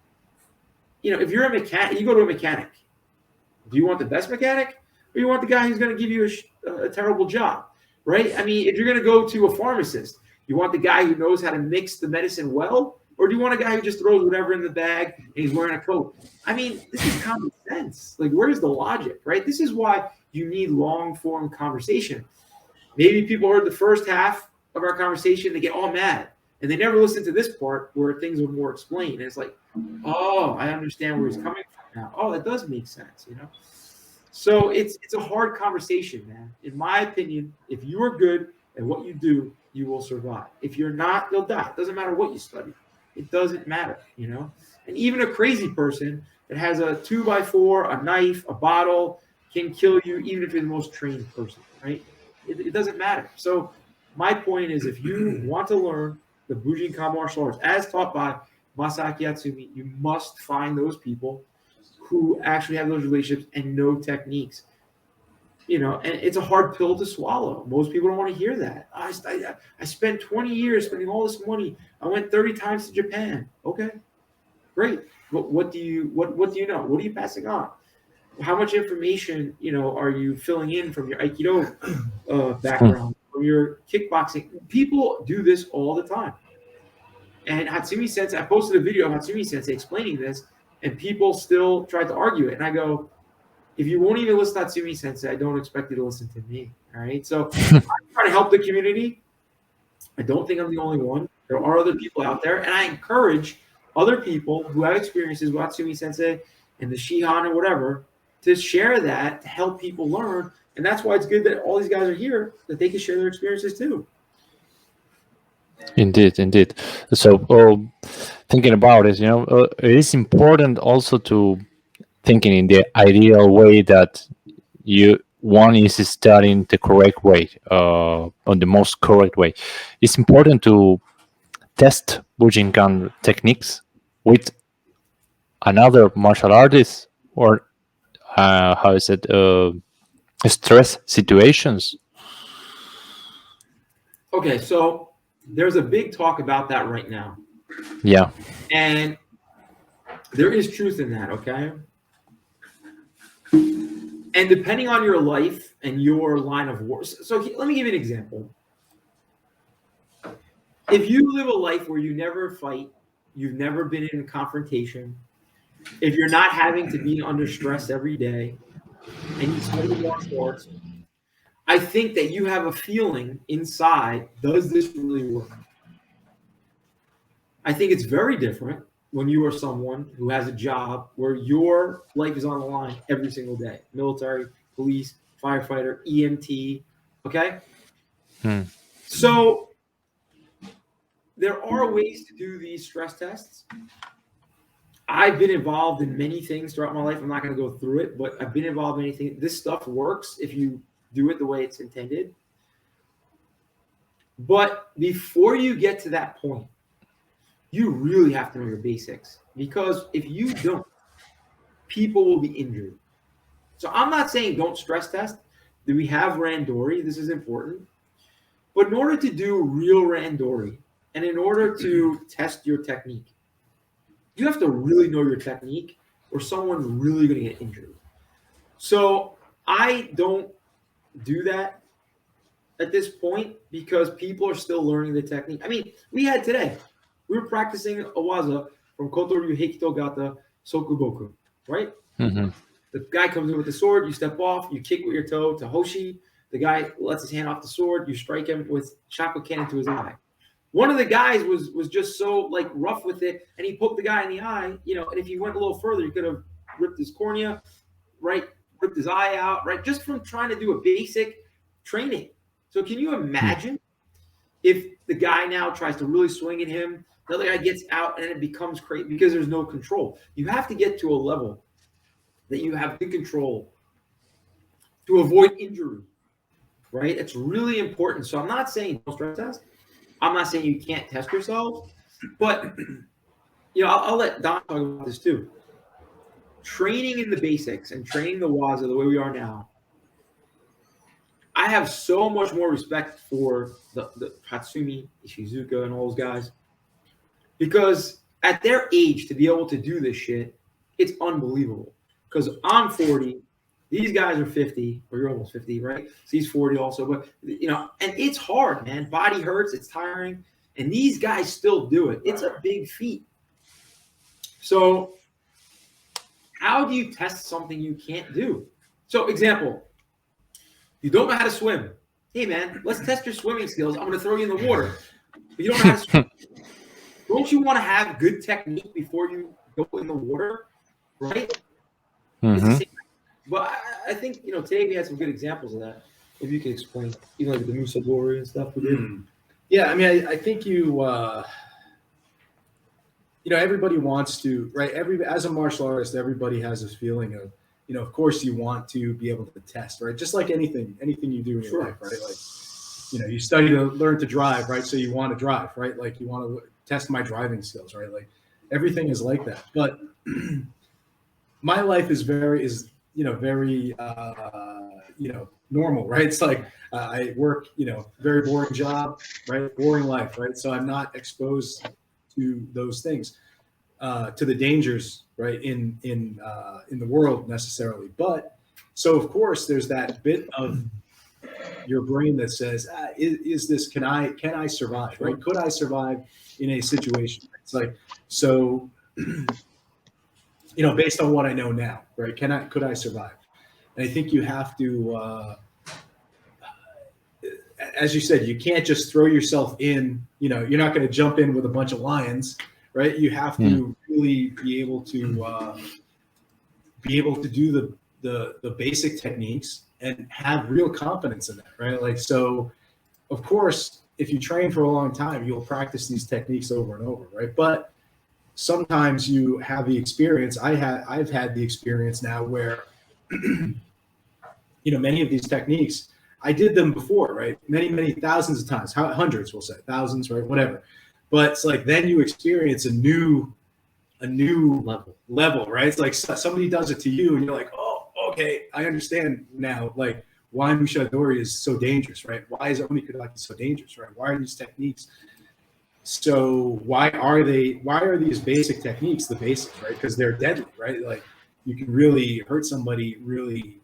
if you're a mechanic, you go to a mechanic. Do you want the best mechanic, or you want the guy who's going to give you a terrible job, right? I mean, if you're going to go to a pharmacist, you want the guy who knows how to mix the medicine well, or do you want a guy who just throws whatever in the bag and he's wearing a coat? I mean, this is common sense. Like, where's the logic, right? This is why you need long-form conversation. Maybe people heard the first half of our conversation, they get all mad, and they never listen to this part where things are more explained. And it's like, oh, I understand where he's coming from now. Oh, that does make sense, So it's a hard conversation, man. In my opinion, if you are good at what you do, you will survive. If you're not, you'll die. It doesn't matter what you study. It doesn't matter, And even a crazy person that has a 2x4, a knife, a bottle can kill you, even if you're the most trained person, right? It doesn't matter. So my point is, if you want to learn the Bujinkast martial arts as taught by Masaaki Yatsumi, you must find those people who actually have those relationships and know techniques. And it's a hard pill to swallow. Most people don't want to hear that. I spent 20 years spending all this money. I went 30 times to Japan. Okay, great. But what do you know? What are you passing on? How much information, are you filling in from your Aikido background, from your kickboxing? People do this all the time. And Hatsumi Sensei, I posted a video of Hatsumi Sensei explaining this, and people still tried to argue it. And I go, if you won't even listen to Hatsumi Sensei, I don't expect you to listen to me. All right. So I'm trying to help the community. I don't think I'm the only one. There are other people out there. And I encourage other people who have experiences with Hatsumi Sensei and the Shihan or whatever to share that, to help people learn. And that's why it's good that all these guys are here, that they can share their experiences too. Indeed. So thinking about it, it is important also to thinking in the ideal way that one is studying the correct way, on the most correct way. It's important to test Bujinkan techniques with another martial artist, or stress situations. Okay, so there's a big talk about that right now. Yeah. And there is truth in that, okay? And depending on your life and your line of work. So let me give you an example. If you live a life where you never fight, you've never been in a confrontation, if you're not having to be under stress every day, and you study martial arts, I think that you have a feeling inside, does this really work? I think it's very different when you are someone who has a job where your life is on the line every single day. Military, police, firefighter, EMT, okay? So there are ways to do these stress tests. I've been involved in many things throughout my life. I'm not going to go through it, but I've been involved in anything. This stuff works if you do it the way it's intended. But before you get to that point, you really have to know your basics, because if you don't, people will be injured. So I'm not saying don't stress test. Do we have randori? This is important. But in order to do real randori, and in order to test your technique, you have to really know your technique or someone's really going to get injured. So I don't do that at this point because people are still learning the technique. I mean, we were practicing a waza from Kotoryu Hekito Gata Sokuboku, right? Mm-hmm. The guy comes in with the sword, you step off, you kick with your toe to Hoshi. The guy lets his hand off the sword, you strike him with shakukan into his eye. One of the guys was just so like rough with it, and he poked the guy in the eye, you know, and if he went a little further, he could have ripped his cornea, right? Ripped his eye out, right? Just from trying to do a basic training. So can you imagine if the guy now tries to really swing at him, the other guy gets out and it becomes crazy because there's no control. You have to get to a level that you have good control to avoid injury, right? It's really important. So I'm not saying don't stress test. I'm not saying you can't test yourself, but you know, I'll let Don talk about this too. Training in the basics and training the waza the way we are now, I have so much more respect for the Hatsumi, Ishizuka, and all those guys because at their age to be able to do this shit, it's unbelievable. Because I'm 40, these guys are 50, or you're almost 50, right? So he's 40 also, but you know, and it's hard, man. Body hurts, it's tiring, and these guys still do it. It's a big feat. So how do you test something you can't do? So example, you don't know how to swim. Hey man, let's test your swimming skills. I'm gonna throw you in the water. But you don't know how to swim. Don't you want to have good technique before you go in the water? Right? Mm-hmm. But I think, you know, today we had some good examples of that. If you could explain, even like the Musadori and stuff we did. Yeah, I mean, I think you know, everybody wants to, right? As a martial artist, everybody has this feeling of, you know, of course you want to be able to test, right? Just like anything you do in your life, right? Like, you know, you study to learn to drive, right? So you want to drive, right? Like you want to test my driving skills, right? Like everything is like that. But my life is very normal, right? It's like I work, you know, very boring job, right? Boring life, right? So I'm not exposed to those things, to the dangers, right, in the world necessarily. But so of course there's that bit of your brain that says, can I survive, right? Could I survive in a situation? It's like, so, you know, based on what I know now, right? Could I survive? And I think you have to, as you said, you can't just throw yourself in, you know, you're not going to jump in with a bunch of lions, right? You have to really be able to do the basic techniques and have real confidence in that, right? Like, so of course, if you train for a long time, you'll practice these techniques over and over, right? But sometimes you have the experience. I've had the experience now where, you know, many of these techniques, I did them before, right? Many thousands of times, hundreds, we'll say, thousands, right? Whatever. But it's like, then you experience a new level, right? It's like somebody does it to you and you're like, oh, okay, I understand now, like why Mushadori is so dangerous, right? Why is Onikudaki so dangerous, right? Why are these techniques? So why are these basic techniques the basics, right? Because they're deadly, right? Like you can really hurt somebody really.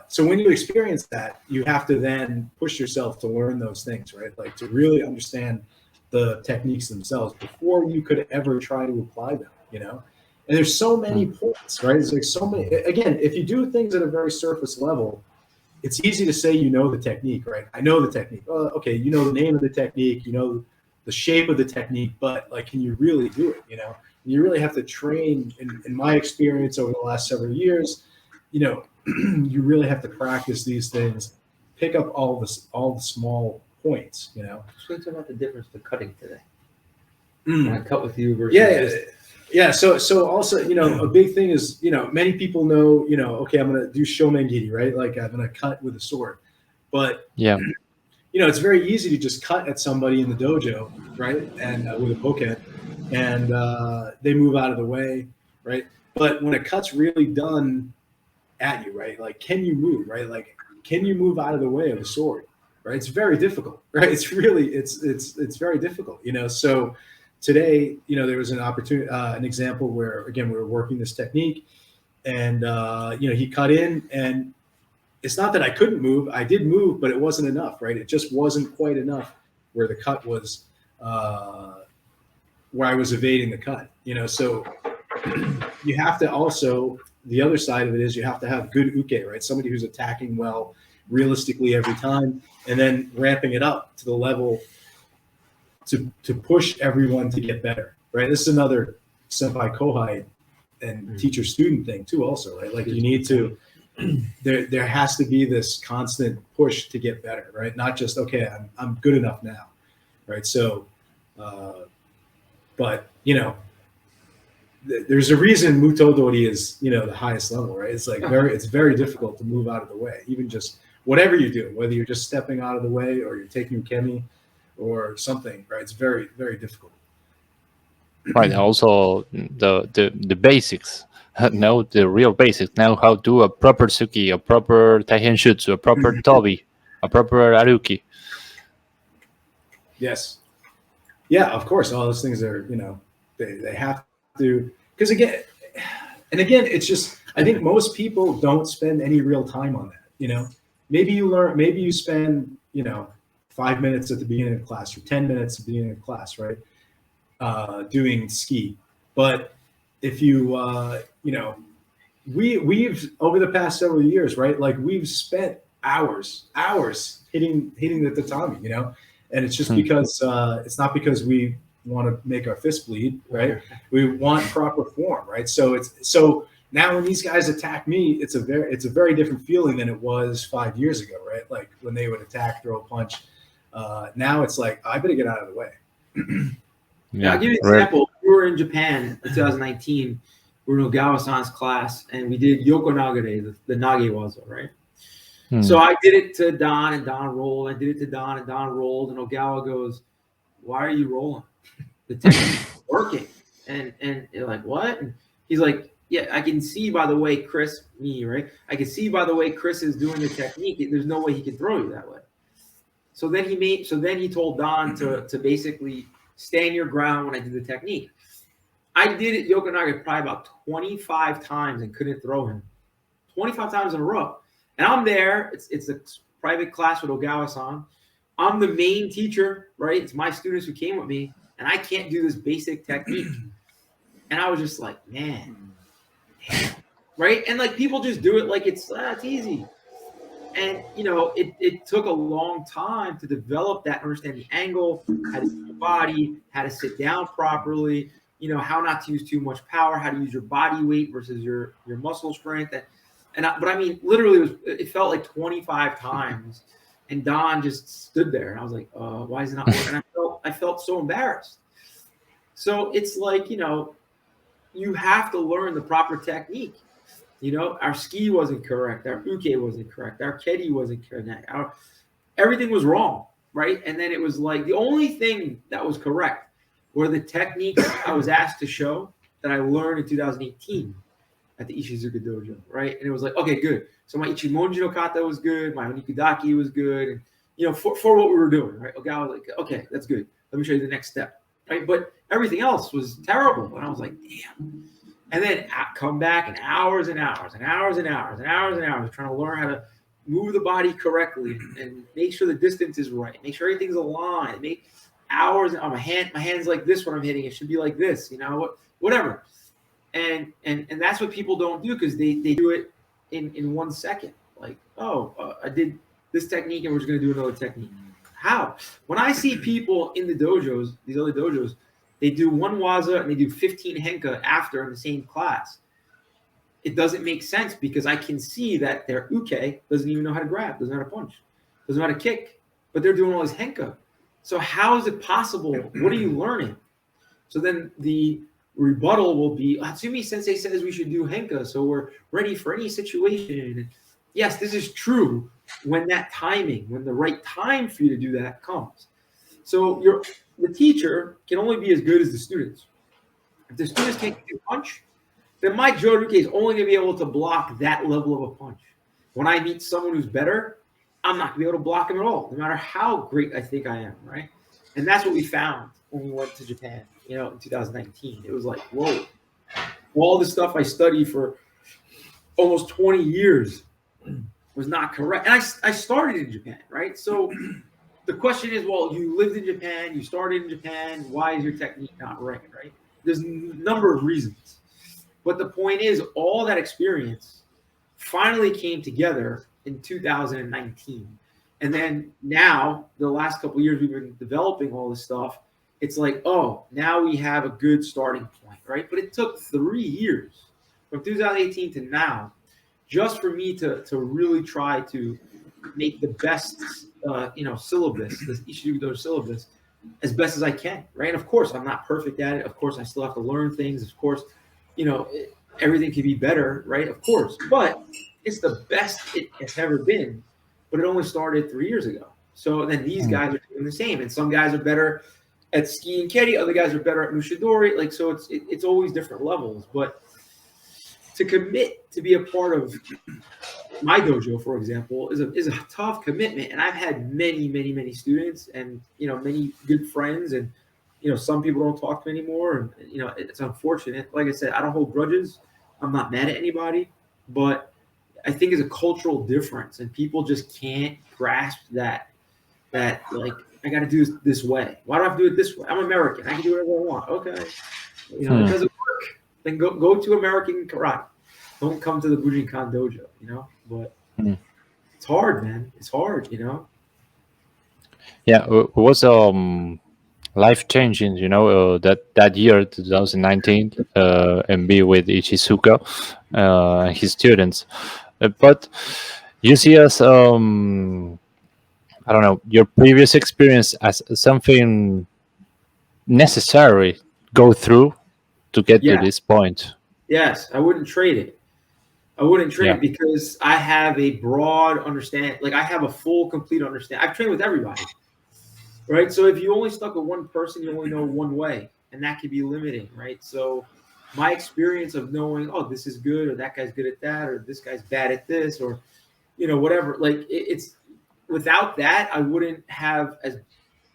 So when you experience that, you have to then push yourself to learn those things, right? Like to really understand the techniques themselves before you could ever try to apply them, you know? And there's so many points, right? It's like so many, again, if you do things at a very surface level, it's easy to say, you know, the technique, right? I know the technique. Okay. You know the name of the technique, you know the shape of the technique, but like, can you really do it? You know, you really have to train. In my experience over the last several years, you know, you really have to practice these things, pick up all the small points, you know. Let's talk about the difference to cutting today. When I cut with you versus yeah. So also, you know, a big thing is, you know, many people know, you know, okay, I'm gonna do shomengiri, right? Like I'm gonna cut with a sword, but yeah, you know, it's very easy to just cut at somebody in the dojo, right? And with a bokken, and they move out of the way, right? But when a cut's really done at you, right? Like, can you move, right? Like, can you move out of the way of a sword, right? It's very difficult, right? It's really, it's very difficult, you know? So today, you know, there was an opportunity, an example where, again, we were working this technique, and you know, he cut in, and it's not that I couldn't move. I did move, but it wasn't enough, right? It just wasn't quite enough where the cut was, where I was evading the cut, you know. So you have to also, the other side of it is you have to have good uke, right? Somebody who's attacking well, realistically every time, and then ramping it up to the level to push everyone to get better, right? This is another senpai kohai and teacher student thing too, also, right? Like, you need to, there has to be this constant push to get better, right? Not just, okay, I'm good enough now, right? So, but you know, there's a reason Mutodori is, you know, the highest level, right? It's like it's very difficult to move out of the way, even just whatever you do, whether you're just stepping out of the way or you're taking kemi or something, right? It's very, very difficult. Right. Also, the basics. Know the real basics. Know how to do a proper suki, a proper taihen shutsu, a proper tobi, a proper aruki. Yes. Yeah, of course. All those things are, you know, they have to, because again, it's just, I think most people don't spend any real time on that, you know. Maybe you spend, you know, 5 minutes at the beginning of class or 10 minutes at the beginning of class, right? Doing ski. But if you, you know, we've over the past several years, right? Like, we've spent hours hitting the tatami, you know, and it's just because, it's not because we want to make our fist bleed, right? We want proper form, right? So now when these guys attack me, it's a very different feeling than it was 5 years ago, right? Like, when they would attack, throw a punch. Now it's like, I better get out of the way. Yeah, I'll give you an example. We were in Japan in 2019. We were in Ogawa-san's class, and we did Yoko Nagare, the Nage Waza, right? So I did it to Don, and Don rolled. I did it to Don, and Don rolled. And Ogawa goes, "Why are you rolling? The technique's working." And you're like, "What?" And he's like, "Yeah, I can see by the way Chris, right? I can see by the way Chris is doing the technique. There's no way he can throw you that way." So then he told Don to basically stand your ground when I did the technique. I did it Yoko Nagare probably about 25 times and couldn't throw him. 25 times in a row. And I'm there. It's a private class with Ogawa-san. I'm the main teacher, right? It's my students who came with me, and I can't do this basic technique. And I was just like, man, damn. Right? And like, people just do it like it's easy. And, you know, it took a long time to develop that, understand the angle, how to use your body, how to sit down properly, you know, how not to use too much power, how to use your body weight versus your muscle strength. But I mean, literally, it felt like 25 times. And Don just stood there. And I was like, why is it not working? And I felt so embarrassed. So it's like, you know, you have to learn the proper technique. You know, our ski wasn't correct. Our uke wasn't correct. Our kedi wasn't correct. Everything was wrong, right? And then it was like the only thing that was correct were the techniques I was asked to show that I learned in 2018 at the Ishizuka Dojo, right? And it was like, okay, good. So my Ichimonji no kata was good. My Onikudaki was good. And, you know, for what we were doing, right? Okay, I was like, okay, that's good. Let me show you the next step, right? But everything else was terrible. And I was like, damn. And then come back and hours and hours and hours and hours and hours and hours trying to learn how to move the body correctly and make sure the distance is right, make sure everything's aligned, make hours on my hand's like this when I'm hitting, it should be like this, you know, whatever. And that's what people don't do, because they do it in 1 second. Like, I did this technique and we're just gonna do another technique. How? When I see people in the dojos, these other dojos, they do one waza and they do 15 henka after in the same class. It doesn't make sense, because I can see that their uke doesn't even know how to grab, doesn't know how to punch, doesn't know how to kick, but they're doing all this henka. So how is it possible? What are you learning? So then the rebuttal will be, Hatsumi Sensei says we should do henka, so we're ready for any situation. Yes, this is true when the right time for you to do that comes. So the teacher can only be as good as the students. If the students can't get a punch, then my Joruke is only going to be able to block that level of a punch. When I meet someone who's better, I'm not going to be able to block him at all, no matter how great I think I am, right? And that's what we found when we went to Japan, you know, in 2019. It was like, whoa, all the stuff I studied for almost 20 years was not correct. And I started in Japan, right? So the question is, well, you lived in Japan, you started in Japan, why is your technique not right, right? There's a number of reasons. But the point is, all that experience finally came together in 2019. And then now, the last couple of years, we've been developing all this stuff. It's like, oh, now we have a good starting point, right? But it took 3 years from 2018 to now just for me to really try to make the best, syllabus, this Ishidu Dojo syllabus, as best as I can, right? And of course, I'm not perfect at it. Of course, I still have to learn things. Of course, everything can be better, right? Of course, but it's the best it has ever been. But it only started 3 years ago. So then these guys are doing the same, and some guys are better at ski and keri, other guys are better at mushidori. Like, so it's always different levels. But to commit to be a part of my dojo, for example, is a tough commitment. And I've had many students, and many good friends, and some people don't talk to me anymore, and it's unfortunate. Like I said, I don't hold grudges. I'm not mad at anybody, but I think it's a cultural difference, and people just can't grasp that like, I got to do this way. Why do I have to do it this way? I'm American. I can do whatever I want. Okay, it doesn't work. Then go to American karate. Don't come to the Bujinkast dojo. But it's hard, man. It's hard. Yeah, it was life changing. That year, 2019, and be with Ichizuka and his students. But you see as I don't know, your previous experience as something necessary go through to get to this point. Yes, I wouldn't trade it. I wouldn't trade it because I have a broad understanding. Like, I have a full, complete understanding. I've trained with everybody, right? So if you only stuck with one person, you only know one way, and that can be limiting, right? So my experience of knowing, oh, this is good, or that guy's good at that, or this guy's bad at this, or whatever. Like, it's without that, I wouldn't have as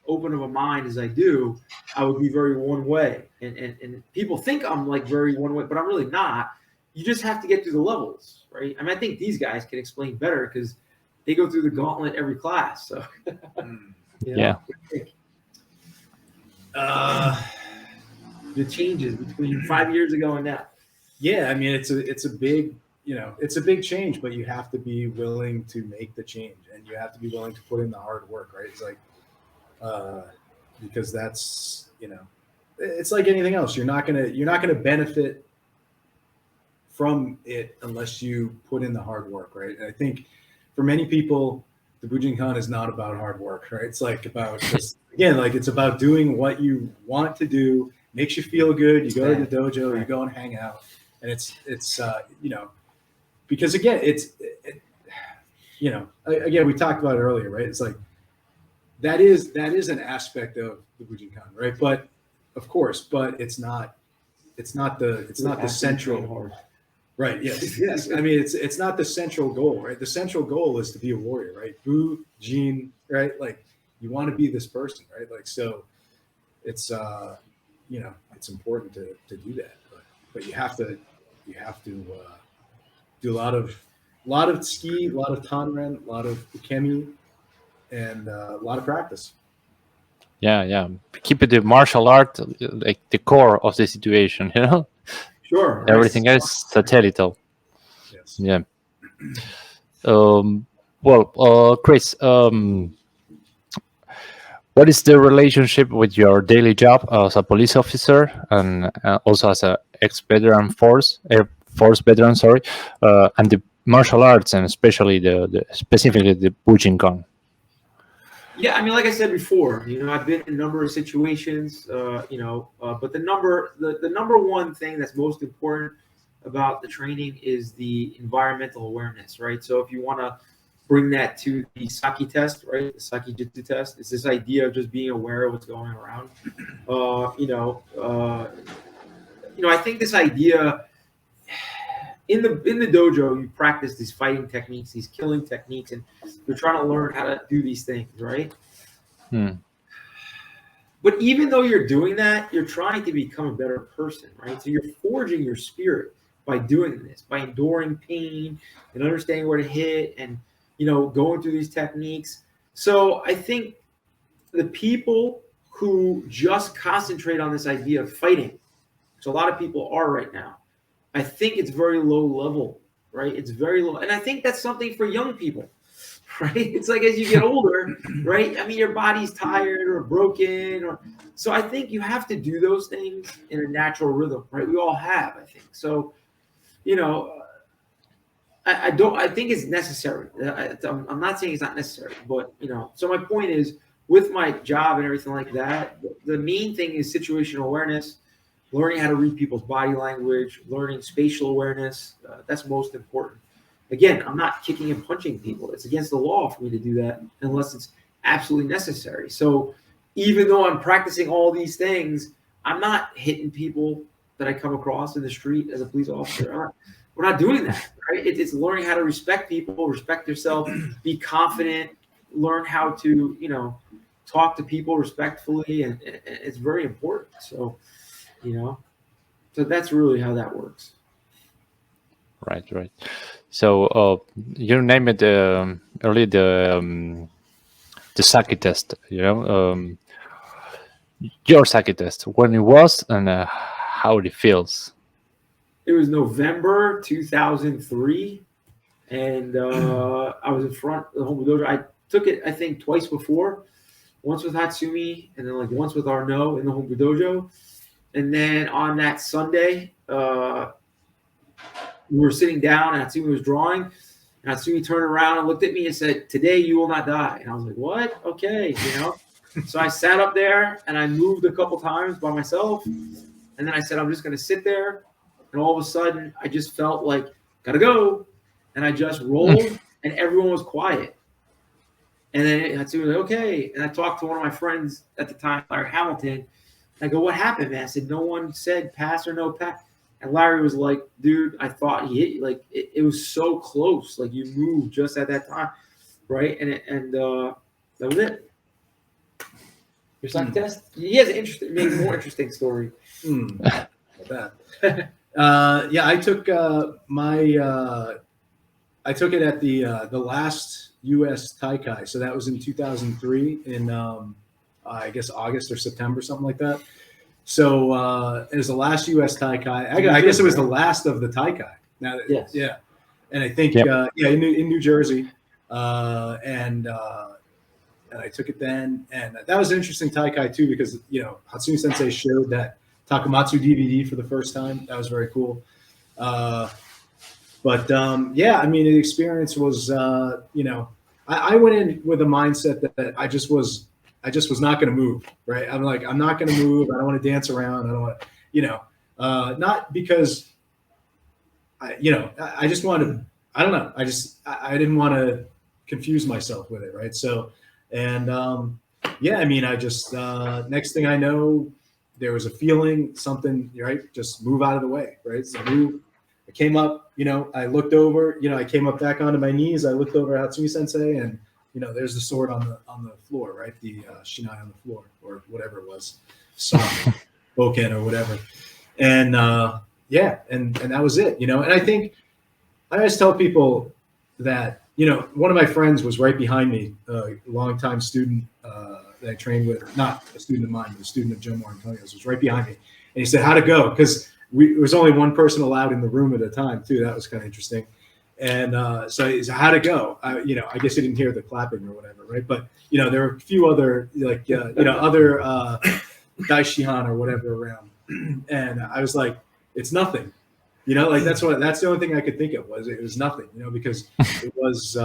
open of a mind as I do. I would be very one way, and people think I'm like very one way, but I'm really not. You just have to get through the levels, right? I mean, I think these guys can explain better because they go through the gauntlet every class. So the changes between 5 years ago and now. Yeah, I mean, it's a big change, but you have to be willing to make the change, and you have to be willing to put in the hard work, right? It's like, because that's, it's like anything else. You're not gonna benefit from it unless you put in the hard work, right? And I think for many people, the Bujinkan is not about hard work, right? It's like about just, again, like, it's about doing what you want to do, makes you feel good. You go to the dojo, you go and hang out, and it's because again, again, we talked about it earlier, right? It's like that is an aspect of the Bujinkan, right? But of course, it's not the central. Right. Yes. I mean, it's not the central goal, right? The central goal is to be a warrior, right? Bujin, right? Like, you want to be this person, right? Like, so it's it's important to do that, but you have to do a lot of ski, a lot of tanren, a lot of ukemi, and a lot of practice. Yeah. Keep it the martial art, like the core of the situation, Sure. Everything else satellite. Yes. Yeah. Chris, what is the relationship with your daily job as a police officer and also as an ex-veteran force veteran, and the martial arts, and especially specifically the Bujinkan? Yeah, I mean, like I said before, I've been in a number of situations, but the number one thing that's most important about the training is the environmental awareness, right? So if you want to bring that to the Saki test, right, the Saki Jitsu test, it's this idea of just being aware of what's going around. I think this idea in the dojo, you practice these fighting techniques, these killing techniques, and you're trying to learn how to do these things, right? But even though you're doing that, you're trying to become a better person, right? So you're forging your spirit by doing this, by enduring pain and understanding where to hit and, you know, going through these techniques. So I think the people who just concentrate on this idea of fighting, which a lot of people are right now, I think it's very low level, right? It's very low. And I think that's something for young people, right? It's like as you get older, right? I mean, your body's tired or broken. So I think you have to do those things in a natural rhythm, right? We all have, I think. So, you know, I think it's necessary. I'm not saying it's not necessary, but, you know, so my point is with my job and everything like that, the main thing is situational awareness, learning how to read people's body language, learning spatial awareness. That's most important. Again, I'm not kicking and punching people. It's against the law for me to do that unless it's absolutely necessary. So even though I'm practicing all these things, I'm not hitting people that I come across in the street as a police officer. We're not doing that, right? It's learning how to respect people, respect yourself, be confident, learn how to, you know, talk to people respectfully, and it's very important. So, you know, so that's really how that works. Right. So you named it earlier the Soke test. You know, your Soke test, when it was and how it feels. It was November 2003, and I was in front of the Hombu Dojo. I took it, I think, twice before. Once with Hatsumi, and then like once with Arnaud in the Hombu Dojo. And then on that Sunday, we were sitting down, and Hatsumi was drawing. And Hatsumi turned around and looked at me and said, "Today you will not die." And I was like, "What? Okay, you know." So I sat up there and I moved a couple times by myself, and then I said, "I'm just going to sit there." And all of a sudden, I just felt like, "Gotta go," and I just rolled, and everyone was quiet. And then Hatsumi was like, "Okay." And I talked to one of my friends at the time, Larry Hamilton. I go, "What happened, man?" I said, "No one said pass or no pass." And Larry was like, "Dude, I thought he hit you. Like it was so close. Like you moved just at that time, right?" And that was it. Your Soke test? He has an interesting, maybe more interesting story. Not bad. Yeah, I took I took it at the last U.S. Taikai, so that was in 2003 in I guess August or September, something like that. So it was the last U.S. Taikai. I guess it was the last of the Taikai. Now, Yes. Yeah, and I think in New Jersey, and I took it then, and that was an interesting Taikai too because Hatsumi Sensei showed that Takamatsu DVD for the first time. That was very cool. But yeah, I mean, the experience was, I went in with a mindset that I just was not going to move, right? I'm like, I'm not going to move. I don't want to dance around. I don't want to, not because, I just wanted to, I don't know. I didn't want to confuse myself with it, right? So, and yeah, I mean, I just, next thing I know, there was a feeling, something, right? Just move out of the way, right? So move. I came up, I looked over, I came up back onto my knees. I looked over at Hatsumi Sensei, and there's the sword on the floor, right? The shinai on the floor, or whatever it was, boken or whatever. And yeah, and that was it, And I think I always tell people that, one of my friends was right behind me, a longtime student that I trained with, not a student of mine, but a student of Joe Morantonio's, was right behind me. And he said, "How'd it go?" Because there was only one person allowed in the room at a time, too. That was kind of interesting. And so he said, "How'd it go?" I guess he didn't hear the clapping or whatever, right? But, there were a few other, other Dai Shihan or whatever around. And I was like, "It's nothing." That's the only thing I could think of was it was nothing, because it was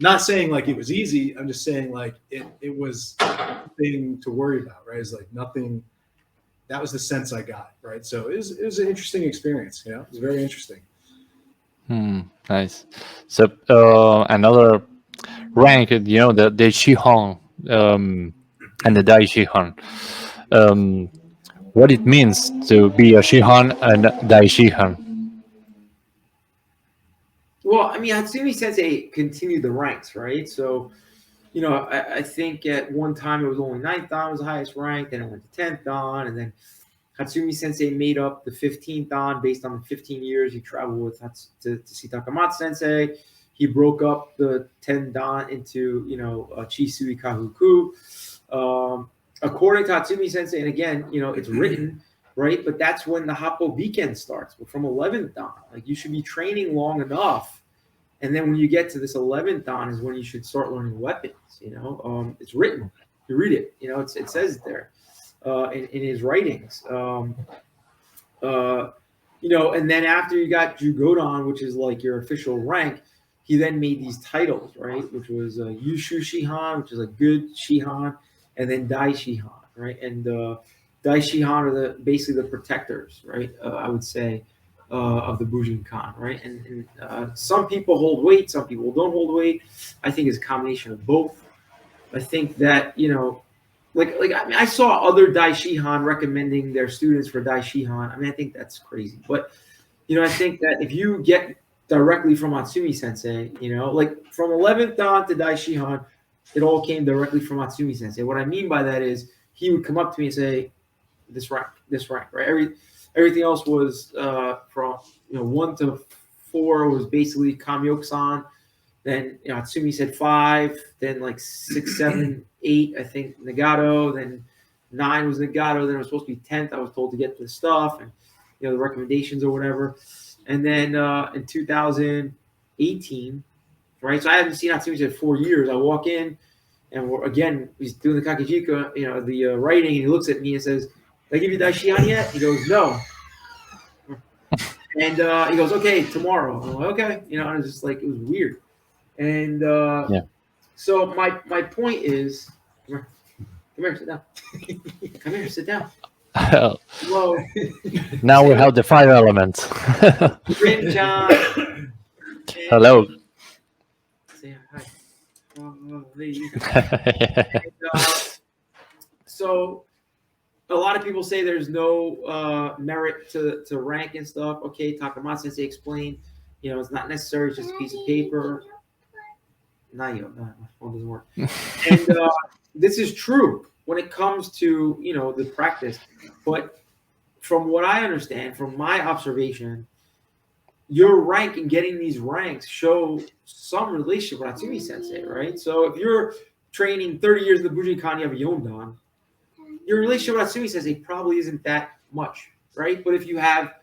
not saying like it was easy. I'm just saying like it was nothing to worry about, right? It's like nothing. That was the sense I got, right? So it was an interesting experience. It was very interesting. Nice. So another rank, the Shihan and the Dai Shihan. What it means to be a Shihan and Dai Shihan. Well, I mean, Hatsumi Sensei continued the ranks, right? So I think at one time it was only 9th Dan was the highest rank, then it went to 10th Dan, and then Hatsumi Sensei made up the 15th Dan based on the 15 years he traveled with to see Takamatsu Sensei. He broke up the 10 Dan into, Chisui Kahuku. According to Hatsumi Sensei, and again, it's written, right? But that's when the Happo Biken starts, from 11th Dan. Like, you should be training long enough. And then when you get to this 11th Dan is when you should start learning weapons, It's written. You read it, it says it there in his writings. And then after you got Jugodan, which is like your official rank, he then made these titles, right? Which was Yushu Shihan, which is a good Shihan, and then Dai Shihan, right? And Dai Shihan are basically the protectors, right? I would say. Of the Bujinkast, right? And some people hold weight, some people don't hold weight. I think it's a combination of both. I think that, I saw other Dai Shihan recommending their students for Dai Shihan. I think that's crazy. But, I think that if you get directly from Hatsumi Sensei, from 11th Dan to Dai Shihan, it all came directly from Hatsumi Sensei. What I mean by that is he would come up to me and say, this rank, right? Everything else was from 1 to 4 was basically Kamyoku-san. Then Hatsumi said 5. Then 6, 7, 8, I think Nagato. Then 9 was Nagato. Then it was supposed to be 10th. I was told to get the stuff and the recommendations or whatever. And then in 2018, right? So I haven't seen Hatsumi in 4 years. I walk in and he's doing the kakijika, the writing, and he looks at me and says, "Did I give you Dai Shihan yet?" He goes, "No." And he goes, "Okay, tomorrow." I'm like, "Okay." And it was just it was weird. And so my point is, come here, sit down. Come here, sit down. Hello. Now we have the 5 elements. John. Hello. Say hi. So a lot of people say there's no merit to rank and stuff. Okay, Takamatsu Sensei explained, it's not necessary, it's just a piece of paper. My phone doesn't work. And this is true when it comes to, the practice. But from what I understand, from my observation, your rank and getting these ranks show some relationship with Hatsumi Sensei, right? So if you're training 30 years in the Bujinkast, you have a Yondan, your relationship with Hatsumi Sensei probably isn't that much, right? But if you have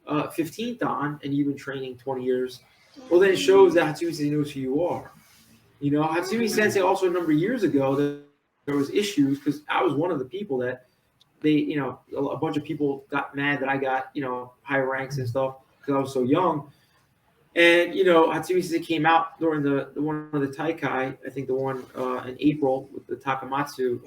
15th Dan and you've been training 20 years, well, then it shows that Hatsumi Sensei knows who you are. Hatsumi Sensei also a number of years ago, there was issues because I was one of the people that they, a bunch of people got mad that I got, high ranks and stuff because I was so young. And, Hatsumi Sensei came out during the one of the Taikai, I think the one in April with the Takamatsu.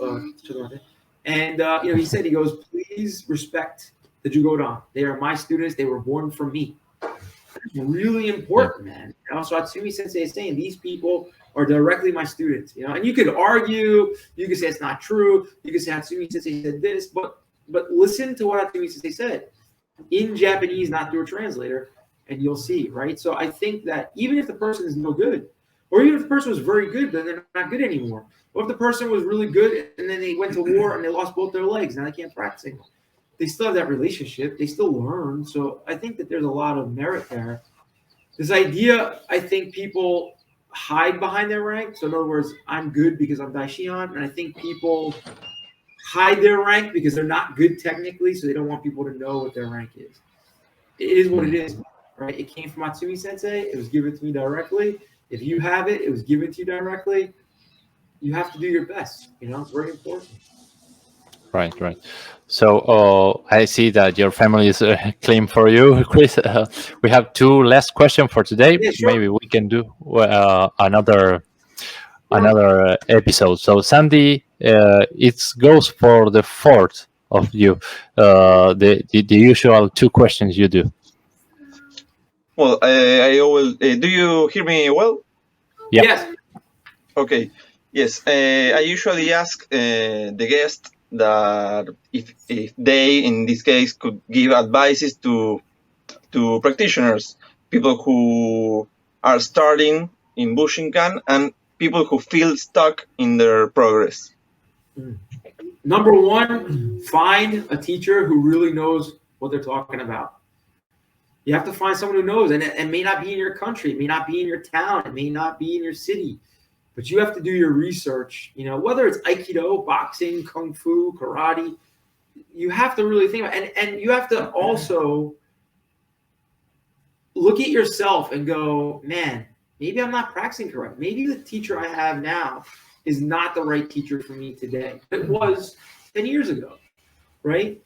And, he said, he goes, "Please respect the Jugodan. They are my students. They were born from me." It's really important, man. So Hatsumi Sensei is saying these people are directly my students, and you could argue, you could say it's not true. You could say Hatsumi Sensei said this, but listen to what Hatsumi Sensei said in Japanese, not through a translator, and you'll see, right? So I think that even if the person is no good, or even if the person was very good, then they're not good anymore. Or if the person was really good and then they went to war and they lost both their legs, now they can't practice anymore. They still have that relationship. They still learn. So I think that there's a lot of merit there. This idea, I think people hide behind their rank. So in other words, I'm good because I'm Dai Shihan. And I think people hide their rank because they're not good technically. So they don't want people to know what their rank is. It is what it is, right? It came from Hatsumi Sensei. It was given to me directly. If you have it, it was given to you directly. You have to do your best. It's very important. Right. So I see that your family is claim for you, Chris. We have 2 last questions for today. Yeah, sure. Maybe we can do another episode. So Sandy, it goes for the 4th of you. The usual 2 questions you do. Well, I will. Do you hear me well? Yeah. Yes. Okay. Yes. I usually ask the guest that if they, in this case, could give advices to practitioners, people who are starting in Bujinkast and people who feel stuck in their progress? Number one, find a teacher who really knows what they're talking about. You have to find someone who knows, and it may not be in your country, it may not be in your town, it may not be in your city, but you have to do your research. You know, whether it's Aikido, boxing, Kung Fu, karate, you have to really think about it. And you have to also look at yourself and go, man, maybe I'm not practicing correct. Maybe the teacher I have now is not the right teacher for me today. It was 10 years ago, right?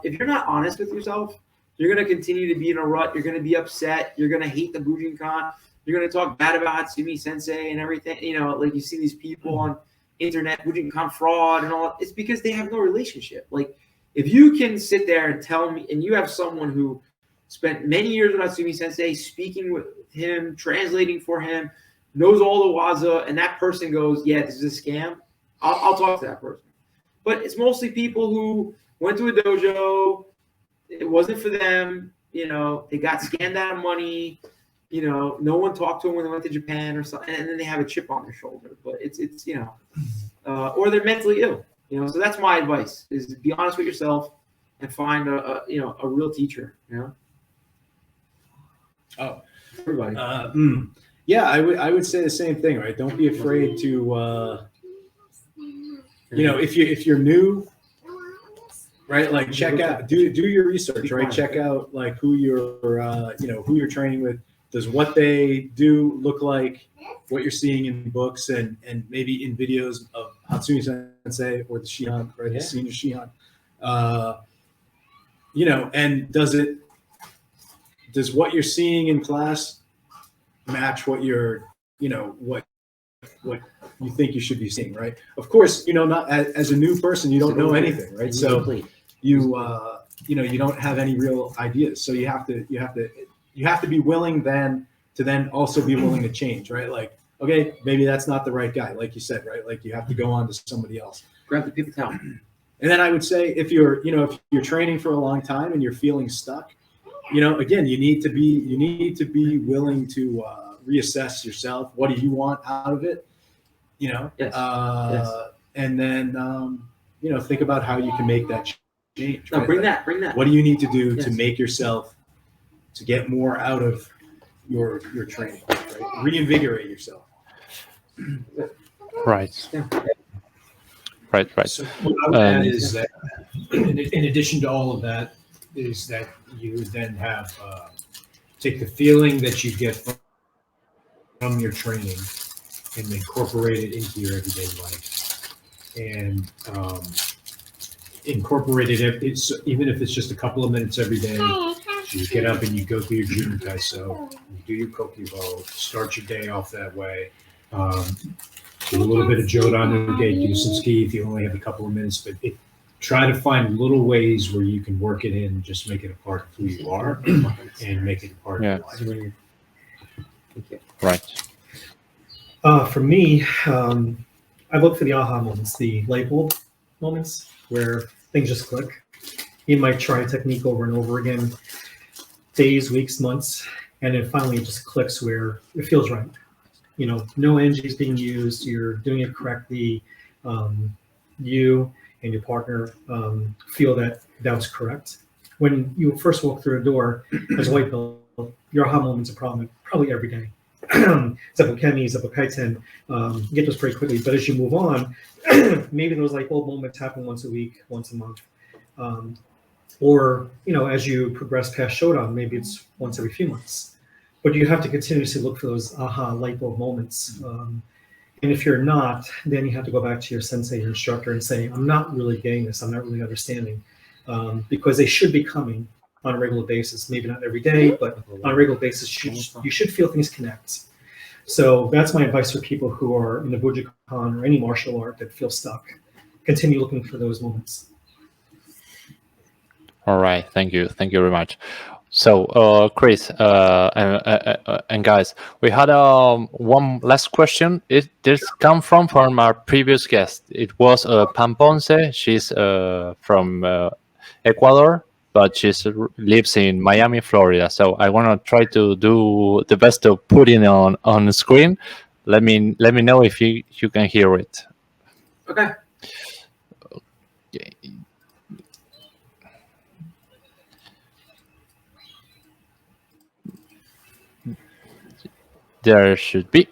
If you're not honest with yourself, you're going to continue to be in a rut. You're going to be upset. You're going to hate the Bujinkast. You're going to talk bad about Hatsumi Sensei and everything. You know, like you see these people on internet, Bujinkast fraud and all. It's because they have no relationship. Like, if you can sit there and tell me, and you have someone who spent many years with Hatsumi Sensei, speaking with him, translating for him, knows all the waza, and that person goes, yeah, this is a scam, I'll talk to that person. But it's mostly people who went to a dojo, it wasn't for them, you know, they got scammed out of money, you know, no one talked to them when they went to Japan or something, and then they have a chip on their shoulder. But it's you know, or they're mentally ill, you know. So that's my advice: is be honest with yourself and find a real teacher, you know. Oh, everybody. Yeah, I would say the same thing, right? Don't be afraid to, you know, if you're new, right? Like check out, do your research, right? Check out like who you're training with. Does what they do look like what you're seeing in books and maybe in videos of Hatsumi Sensei or the Shihan, right? The senior Shihan. You know, and does what you're seeing in class match what you're, you know, what you think you should be seeing, right? Of course, you know, not as a new person, you don't know anything, right? So you know, you don't have any real ideas. So you have to be willing then to also be willing to change, right? Like, okay, maybe that's not the right guy, like you said, right? Like you have to go on to somebody else. Grab the people towel. And then I would say if you're training for a long time and you're feeling stuck, you know, again, you need to be willing to reassess yourself. What do you want out of it? You know, and then you know, think about how you can make that change. No, right? bring that. What do you need to do to make yourself to get more out of your training? Right? Reinvigorate yourself. Right. Yeah. Right. So what I would add is that in addition to all of that, is that you then have take the feeling that you get from your training and incorporate it into your everyday life, and incorporate it. It's even if it's just a couple of minutes every day. You get up and you go through your Bujinkast, you do your kokibo, start your day off that way. Do a little bit of Jodan Uge, do some ski if you only have a couple of minutes, but try to find little ways where you can work it in, just make it a part of who you are and make it a part of your life. Right. For me, I look for the aha moments, the light bulb moments where things just click. You might try a technique over and over again, days, weeks, months, and then finally it just clicks where it feels right. You know, no energy is being used, you're doing it correctly, you and your partner feel that was correct. When you first walk through a door as a white belt, your aha moments are probably every day. Zepokemi, Zepokaiten, you get those pretty quickly, but as you move on, maybe those light bulb moments happen once a week, once a month. Or, you know, as you progress past Shodan, maybe it's once every few months. But you have to continuously look for those aha light bulb moments. And if you're not, then you have to go back to your sensei, your instructor, and say, I'm not really getting this, I'm not really understanding. Because they should be coming on a regular basis, maybe not every day, but on a regular basis, you should feel things connect. So that's my advice for people who are in the Bujinkast or any martial art that feel stuck. Continue looking for those moments. All right, thank you very much. So, Chris and guys, we had one last question. This come from our previous guest. It was Pam Ponce. She's from Ecuador, but she lives in Miami, Florida. So I want to try to do the best to put it on the screen. let me know if you can hear it. Okay. Okay. There should be.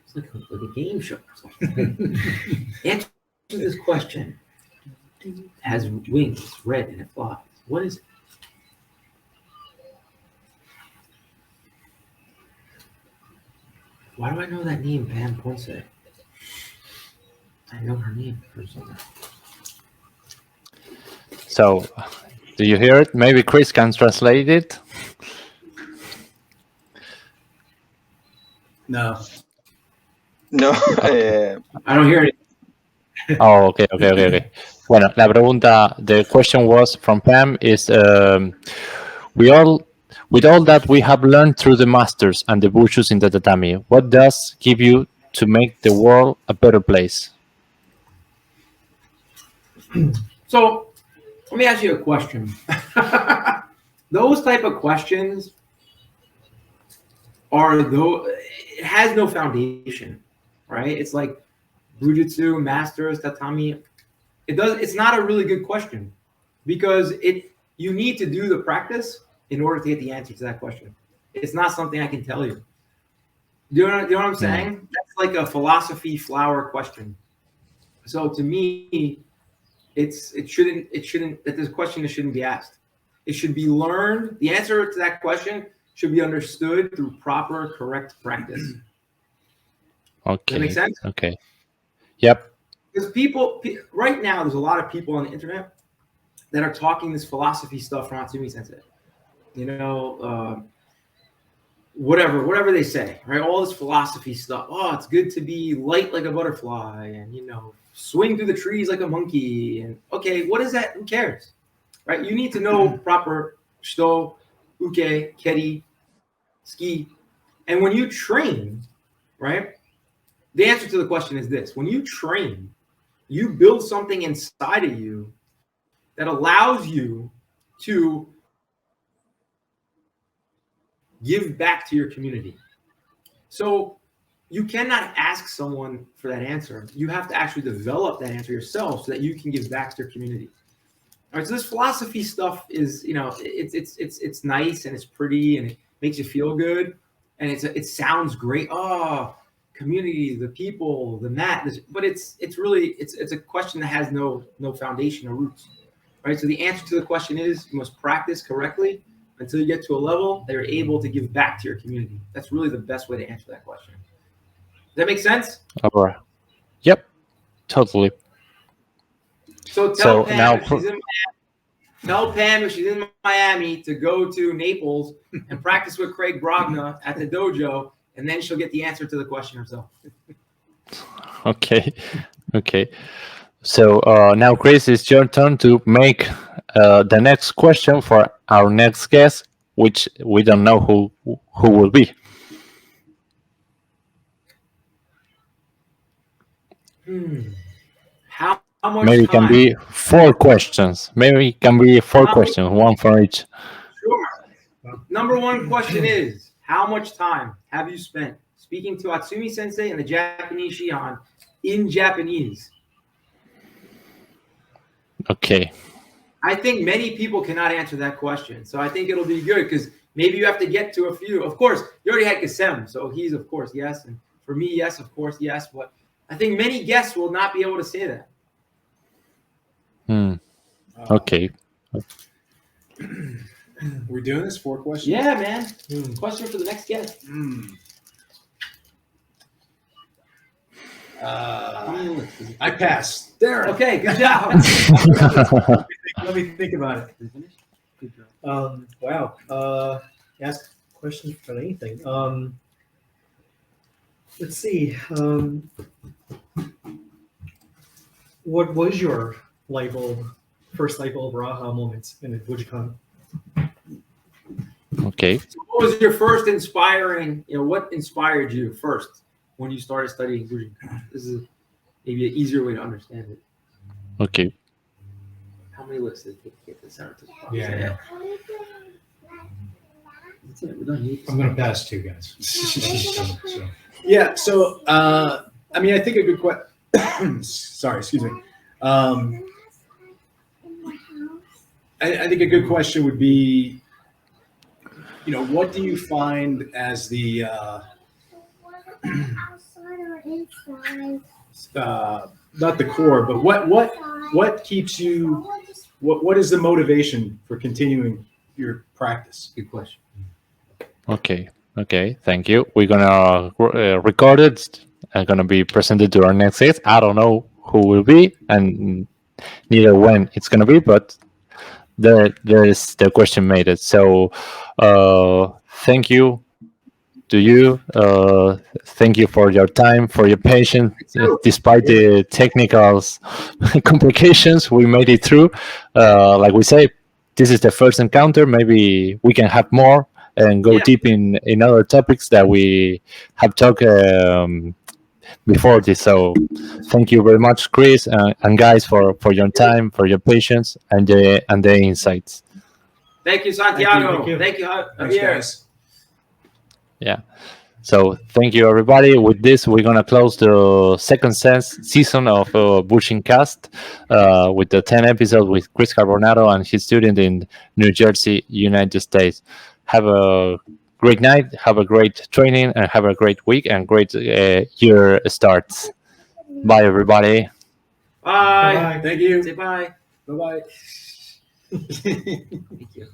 It's like a game show or something. Answer this question. It has wings, red, and it flies. What is it? Why do I know that name, Pam Ponce? I know her name for something. So, do you hear it? Maybe Chris can translate it. No. No, I don't hear it. Oh, okay. Bueno, la pregunta, the question was from Pam is, with all that we have learned through the masters and the Buyus in the tatami, what does give you to make the world a better place? So, let me ask you a question. Those type of questions it has no foundation, right? It's like Bujutsu, masters, tatami. It's not a really good question because you need to do the practice in order to get the answer to that question. It's not something I can tell you. Do you know what I'm saying? That's like a philosophy flower question. So to me, this question shouldn't be asked. It should be learned. The answer to that question should be understood through proper, correct practice. Okay. Does that make sense? Okay. Yep. Because right now, there's a lot of people on the internet that are talking this philosophy stuff from Hatsumi Sensei. You know, whatever they say, right? All this philosophy stuff. Oh, it's good to be light like a butterfly and, swing through the trees like a monkey. And okay, what is that? Who cares? Right? You need to know proper shito, uke, keri, ski. And when you train, right? The answer to the question is this. When you train, you build something inside of you that allows you to give back to your community. So you cannot ask someone for that answer. You have to actually develop that answer yourself so that you can give back to your community. All right, so this philosophy stuff is, it's nice and it's pretty and it makes you feel good and it sounds great. Oh, community, the people, the mat, but it's a question that has no foundation or roots. Right? So the answer to the question is you must practice correctly until you get to a level that you're able to give back to your community. That's really the best way to answer that question. Does that make sense? All right. Yep. Totally. So tell Pam if she's in Miami to go to Naples and practice with Craig Brogna at the dojo, and then she'll get the answer to the question herself. Okay. So now, Chris, it's your turn to make the next question for our next guest, which we don't know who will be. How much Maybe it time? can be 4 questions. Maybe it can be 4 questions, one for each. Sure. Number 1 question is, how much time have you spent speaking to Hatsumi Sensei and the Japanese Shihan in Japanese? Okay. I think many people cannot answer that question. So I think it'll be good because maybe you have to get to a few. Of course, you already had Kasem, so he's, of course, yes. And for me, yes, of course, yes. But I think many guests will not be able to say that. Okay. We're doing this 4 questions? Yeah, man. Question for the next guest. I pass. There. Okay, good job. Let me think about it. Wow. Ask questions for anything. Let's see. What was your first light bulb aha moment in a Bujinkast? Okay. So what was your first inspiring, what inspired you first when you started studying Bujinkast? This is maybe an easier way to understand it. Okay. How many lists did it take to get this out? Yeah. That's it. We're done. I'm going to pass too, guys. So. Yeah. So, I mean, I think a good question. Sorry, excuse me. I think a good question would be, what do you find as the not the core, but what keeps you? What is the motivation for continuing your practice? Good question. Okay, thank you. We're gonna record it and gonna be presented to our next guest. I don't know who will be and neither when it's gonna be, but there is the question made it. So thank you to you. Thank you for your time, for your patience. Despite the technical complications, we made it through. Like we say, this is the first encounter. Maybe we can have more and go deep in other topics that we have talked before this. So thank you very much, Chris, and guys, for your time, for your patience, and the insights. Thank you, Santiago. Thank you. Thank you, Thanks, Javier. guys. Yeah. So thank you, everybody. With this, we're gonna close the second season of Bujinkast with the 10 episodes with Chris Carbonaro and his student in New Jersey, United States. Have a great night, have a great training, and have a great week and great year starts. Bye, everybody. Bye. Bye. Thank you. Say bye. Bye-bye. Thank you.